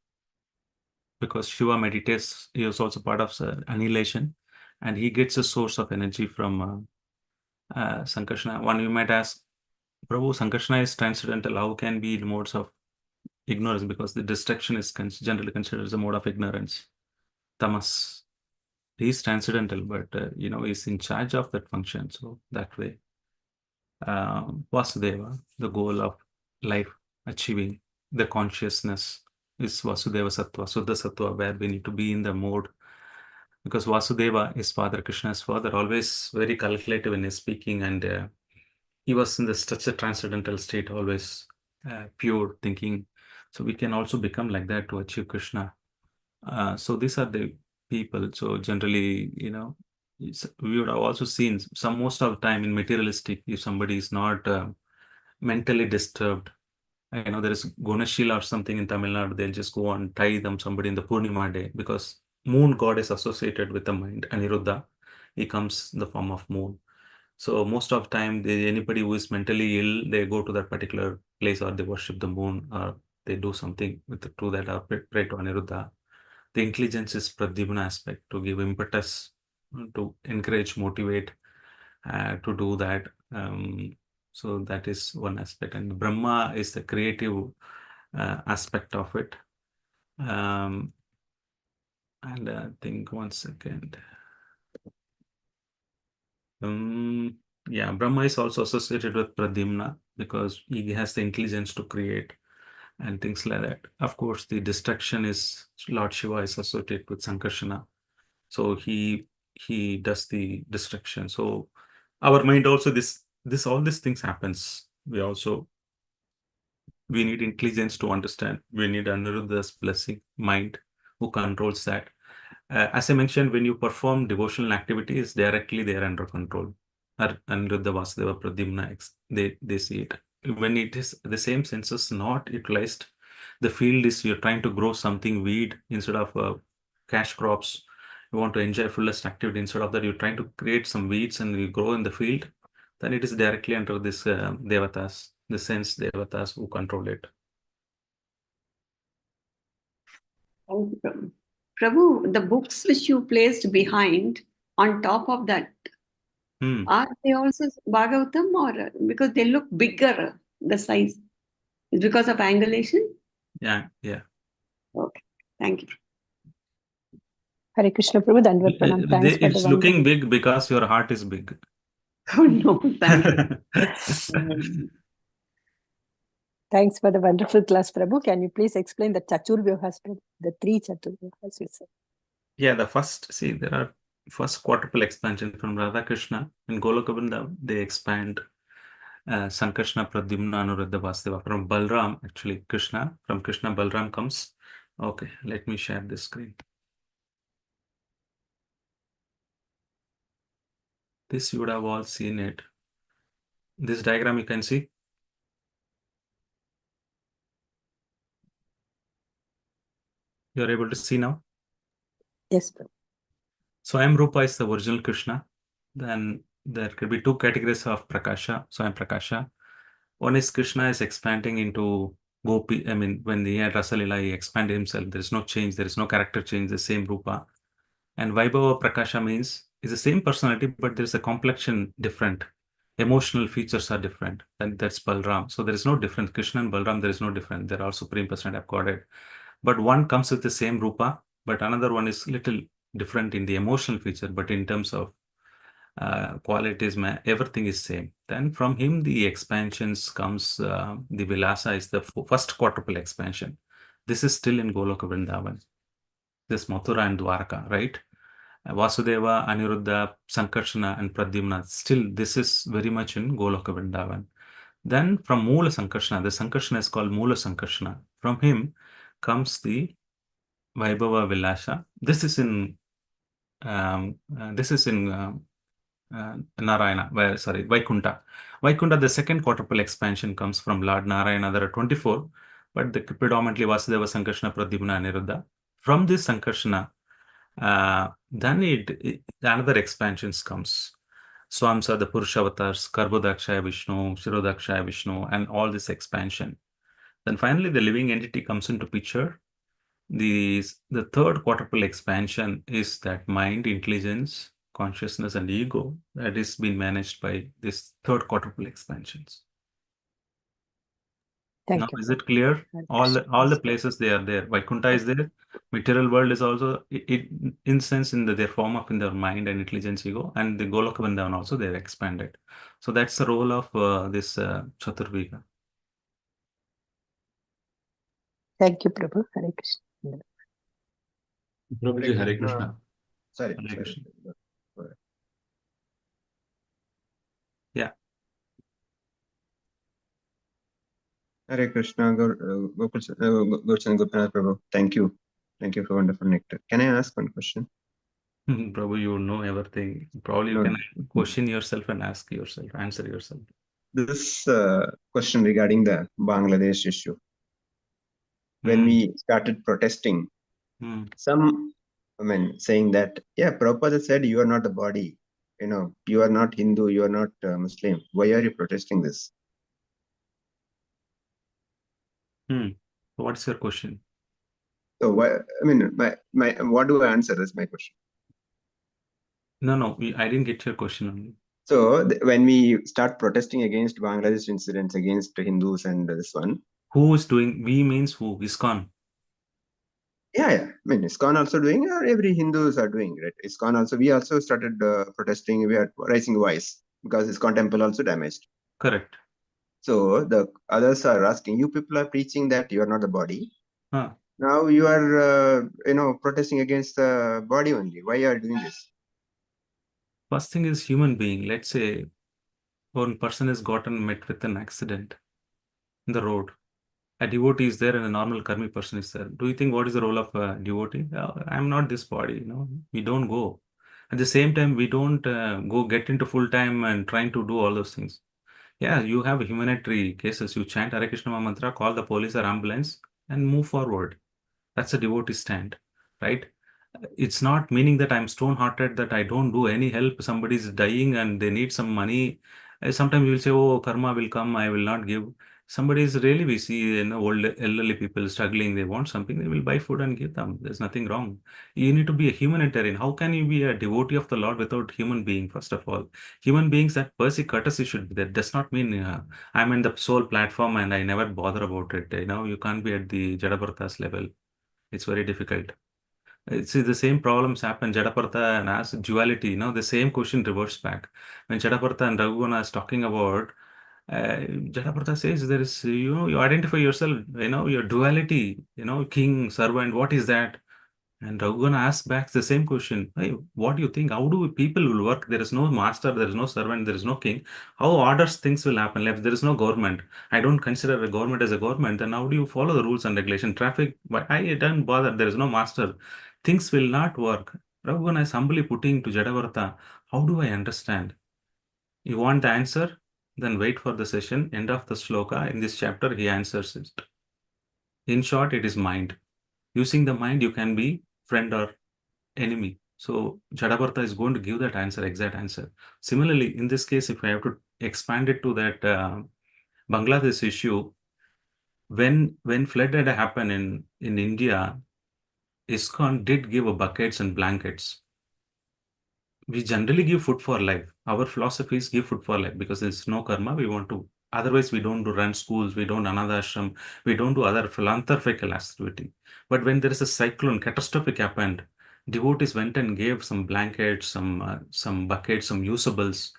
because Shiva meditates. He is also part of annihilation, and he gets a source of energy from Sankrishna. One, you might ask, Prabhu, Sankarsana is transcendental. How can be in modes of ignorance? Because the destruction is generally considered as a mode of ignorance. Tamas. He's transcendental, but he's in charge of that function. So that way, Vasudeva, the goal of life, achieving the consciousness is Vasudeva Sattva, Suddha Sattva, where we need to be in the mode. Because Vasudeva is Father, Krishna's father, always very calculative in his speaking, and he was in such a transcendental state, always pure thinking. So we can also become like that to achieve Krishna. So these are the people. So generally, we would have also seen most of the time in materialistic, if somebody is not mentally disturbed, there is Gunashila or something in Tamil Nadu, they'll just go and tie somebody in the Purnima day because moon god is associated with the mind. Aniruddha, he comes in the form of moon. So most of the time, anybody who is mentally ill, they go to that particular place or they worship the moon or they do something to that or pray to Aniruddha. The intelligence is Pradyumna aspect to give impetus, to encourage, motivate, to do that. So that is one aspect. And Brahma is the creative aspect of it. And I think 1 second. Yeah, Brahma is also associated with Pradyumna because he has the intelligence to create and things like that. Of course, the destruction is Lord Shiva is associated with Sankarsana. So he does the destruction. So our mind also all these things happens. We need intelligence to understand. We need Aniruddha's blessing, mind, who controls that. As I mentioned, when you perform devotional activities, directly they are under control. Aniruddha, Vasudeva, Pradyumna, they see it. When it is the same senses not utilized, the field is you're trying to grow something weed instead of cash crops. You want to enjoy fullest activity. Instead of that, you're trying to create some weeds and you grow in the field. Then it is directly under this devatas, the sense devatas who control it. Thank you, Prabhu. Prabhu, the books which you placed behind on top of that, are they also Bhagavatam or because they look bigger, the size? Is because of angulation? Yeah. Okay, thank you. Hare Krishna Prabhu, Dandvat Pranam. Thanks for the It's wonderful. looking big because your heart is big. Oh no, thank you. Thanks for the wonderful class, Prabhu. Can you please explain the Chaturvyuhas, the 3 Chaturvyuhas you said? Yeah, there are first quadruple expansion from Radha Krishna. In Goloka Vrindavan, they expand Sankarshana, Pradyumna, Anuruddha, Vasudeva. From Balram, actually, Krishna. From Krishna, Balram comes. Okay, let me share this screen. This you would have all seen it. This diagram you can see. You're able to see now? Yes, Prabhu. Swayam Rupa is the original Krishna. Then there could be 2 categories of Prakasha, Swayam Prakasha. One is Krishna is expanding into Gopi. When he had Rasalila, he expanded himself. There is no change. There is no character change. The same Rupa. And Vaibhava Prakasha means it's the same personality, but there is a complexion different. Emotional features are different. And that's Balram. So there is no difference. Krishna and Balram, there is no difference. They're all Supreme Personality of Godhead. But one comes with the same Rupa, but another one is little different in the emotional feature, but in terms of qualities, everything is same. Then from him, the expansions comes, the Vilasa is the first quadruple expansion. This is still in Goloka Vrindavan. This Mathura and Dwarka, right? Vasudeva, Aniruddha, Sankarshana and Pradyumna. Still, this is very much in Goloka Vrindavan. Then from Moola Sankarshana, the Sankarshana is called Moola Sankarshana. From him comes the Vaibhava Vilasha. This is in Narayana, Vaikunta. Vaikunta, the second quadruple expansion comes from Lord Narayana. There are 24, but predominantly Vasudeva, Sankarshana, Pradyumna, Aniruddha. From this Sankarshana, then another expansions comes. Swamsa, the Purushavatars, Karbodakshaya Vishnu, Shirodakshaya Vishnu, and all this expansion. Then finally, the living entity comes into picture. The third quadruple expansion is that mind, intelligence, consciousness, and ego that is being managed by this third quadruple expansions. Thank Now, you. is it clear? Hare All the Krishna. places they are there. Vaikuntha is there. Material world is also in sense in their form of in their mind and intelligence ego, and the Goloka Vrindavan also they are expanded. So that's the role of this Chaturvika. Thank you, Prabhu. Hare Krishna. Prabhuji, Hare Krishna. Sorry. Hare sorry. Krishna. Go ahead. Yeah. Hare Krishna, Gaurachandra Gopinath Prabhu. Thank you. Thank you for wonderful nectar. Can I ask one question? Prabhu, you know everything. Probably you No. can question yourself and ask yourself, answer yourself. This question regarding the Bangladesh issue. When we started protesting, some saying that, yeah, Prabhupada said you are not the body. You are not Hindu, you are not Muslim. Why are you protesting this? What's your question? So why? What do I answer is my question. No, I didn't get your question only. So when we start protesting against Bangladesh incidents, against Hindus and this one. Who is doing? We means who? ISKCON. Yeah. ISKCON also doing, or every Hindus are doing, right? ISKCON also, we also started protesting. We are raising voice because ISKCON temple also damaged. Correct. So the others are asking, you people are preaching that you are not the body. Huh. Now you are, protesting against the body only. Why are you doing this? First thing is human being. Let's say one person has gotten met with an accident in the road. A devotee is there and a normal karmi person is there. Do you think what is the role of a devotee? I'm not this body. We don't go. At the same time, we don't go get into full time and trying to do all those things. Yeah, you have humanitarian cases. You chant Hare Krishna mantra, call the police or ambulance, and move forward. That's a devotee stand, right? It's not meaning that I'm stone-hearted, that I don't do any help. Somebody is dying and they need some money. Sometimes we will say, oh, karma will come, I will not give. Somebody is really, we see old elderly people struggling, they want something, they will buy food and give them. There's nothing wrong. You need to be a humanitarian. How can you be a devotee of the Lord without human being, first of all? Human beings, that basic courtesy should be there. Does not mean I'm in the sole platform and I never bother about it. You can't be at the Jadabarthas level. It's very difficult. See, the same problems happen. Jadapartha and as duality, the same question reverts back. When Jadapartha and Raghuvana is talking about, Jadapartha says there is, you identify yourself, your duality, king, servant, what is that? And Raghuvana asks back the same question. Hey, what do you think? How do people will work? There is no master, there is no servant, there is no king. How orders things will happen? If there is no government, I don't consider a government as a government, then how do you follow the rules and regulation? Traffic, I don't bother, there is no master. Things will not work. Raghuvana is humbly putting to Jadavartha, how do I understand? You want the answer? Then wait for the session. End of the sloka. In this chapter, he answers it. In short, it is mind. Using the mind, you can be friend or enemy. So Jadavartha is going to give that answer, exact answer. Similarly, in this case, if I have to expand it to that Bangladesh issue, when flood had happened in India, ISKCON did give a buckets and blankets. We generally give food for life. Our philosophy is give food for life because there's no karma. We want to. Otherwise, we don't do run schools. We don't another ashram. We don't do other philanthropical activity. But when there is a cyclone, catastrophic happened, devotees went and gave some blankets, some buckets, some usables.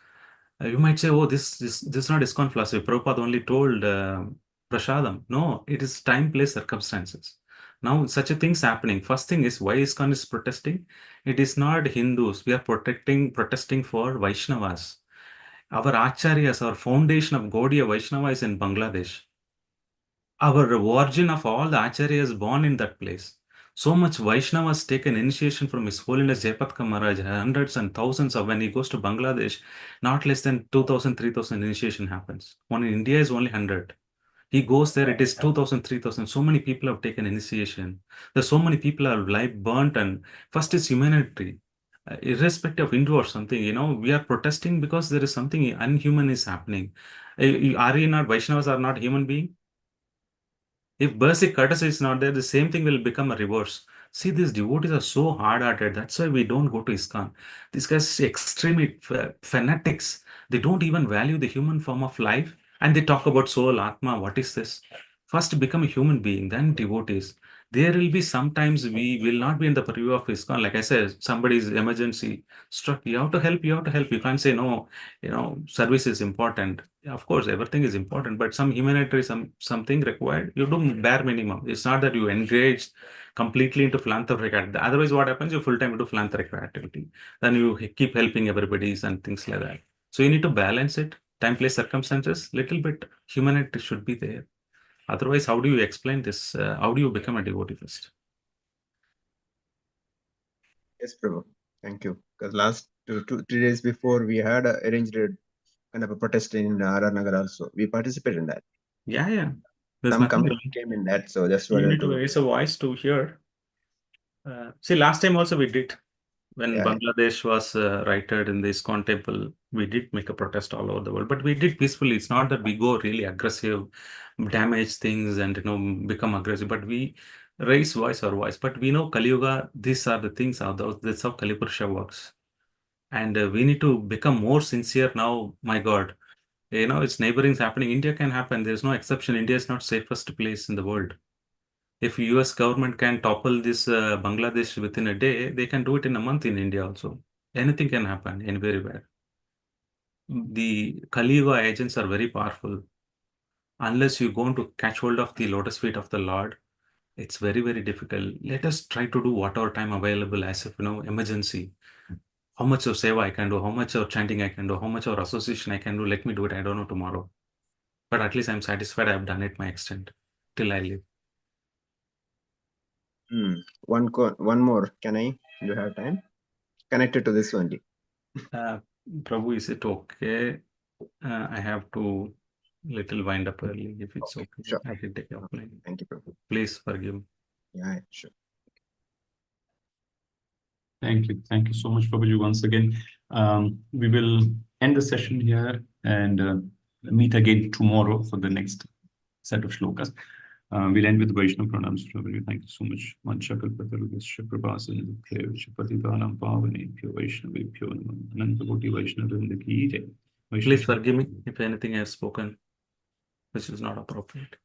You might say, oh, this is not ISKCON philosophy. Prabhupada only told prasadam. No, it is time, place, circumstances. Now, such a thing's happening. First thing is why ISKCON is protesting. It is not Hindus. We are protesting for Vaishnavas. Our acharyas, our foundation of Gaudiya Vaishnava is in Bangladesh. Our origin of all the acharyas born in that place. So much Vaishnavas taken initiation from His Holiness Jayapatka Maharaj, hundreds and thousands of when he goes to Bangladesh, not less than 2,000, 3,000 initiation happens. One in India is only 100. He goes there, it is 2,000, 3,000. So many people have taken initiation. There's so many people have life burnt, and first is humanity. Irrespective of Hindu or something, we are protesting because there is something unhuman is happening. Are you not, Vaishnavas are not human being? If basic courtesy is not there, the same thing will become a reverse. See, these devotees are so hard-hearted. That's why we don't go to ISKCON. These guys are extremely fanatics. They don't even value the human form of life. And they talk about soul, Atma. What is this? First become a human being, then devotees. There will be sometimes we will not be in the purview of ISKCON. Like I said, somebody's emergency struck. You have to help. You have to help. You can't say no. Service is important. Of course, everything is important, but some humanitarian, something required. You do bare minimum. It's not that you engage completely into philanthropic activity. Otherwise, what happens? You full time into philanthropic activity. Then you keep helping everybody and things like that. So you need to balance it. Time, place, circumstances. Little bit humanity should be there. Otherwise, how do you explain this? How do you become a devotee first? Yes, Prabhu. Thank you. Because last 3 days before, we had arranged a kind of a protest in RR Nagar also. We participated in that. Yeah. There's Some nothing. community came in that, so just You need wanted to to. raise a voice to hear. See, last time also we did. When Yeah. Bangladesh was righted in the ISKCON temple, we did make a protest all over the world, but we did peacefully. It's not that we go really aggressive, damage things, and become aggressive. But we raise voice or voice. But we know Kali Yuga. These are the things. That's how Kali Purusha works, and we need to become more sincere now. My God, its neighboring is happening. India can happen. There's no exception. India is not safest place in the world. If US government can topple this Bangladesh within a day, they can do it in a month in India also. Anything can happen anywhere. The Kali Yuga agents are very powerful. Unless you go to catch hold of the lotus feet of the Lord, it's very, very difficult. Let us try to do whatever time available as if, emergency. How much of seva I can do, how much of chanting I can do, how much of association I can do, let me do it. I don't know tomorrow. But at least I'm satisfied I've done it my extent till I live. One more. Can I? Do you have time? Connected to this only. Prabhu, is it okay? I have to little wind up early. If it's okay, Sure. I can take your plane. Thank you, Prabhu. Please forgive me. Yeah, sure. Thank you. Thank you so much, Prabhuji, once again. We will end the session here and meet again tomorrow for the next set of shlokas. We'll end with Vaishnav pranams. Prabhuji, thank you so much. Manchakal Patarudasya Prabhasan Patitanam Pavanebhyo Vaishnavebhyo Namah Anantakoti Vaishnavrinda Ki Jai. Please forgive me if anything I have spoken which is not appropriate.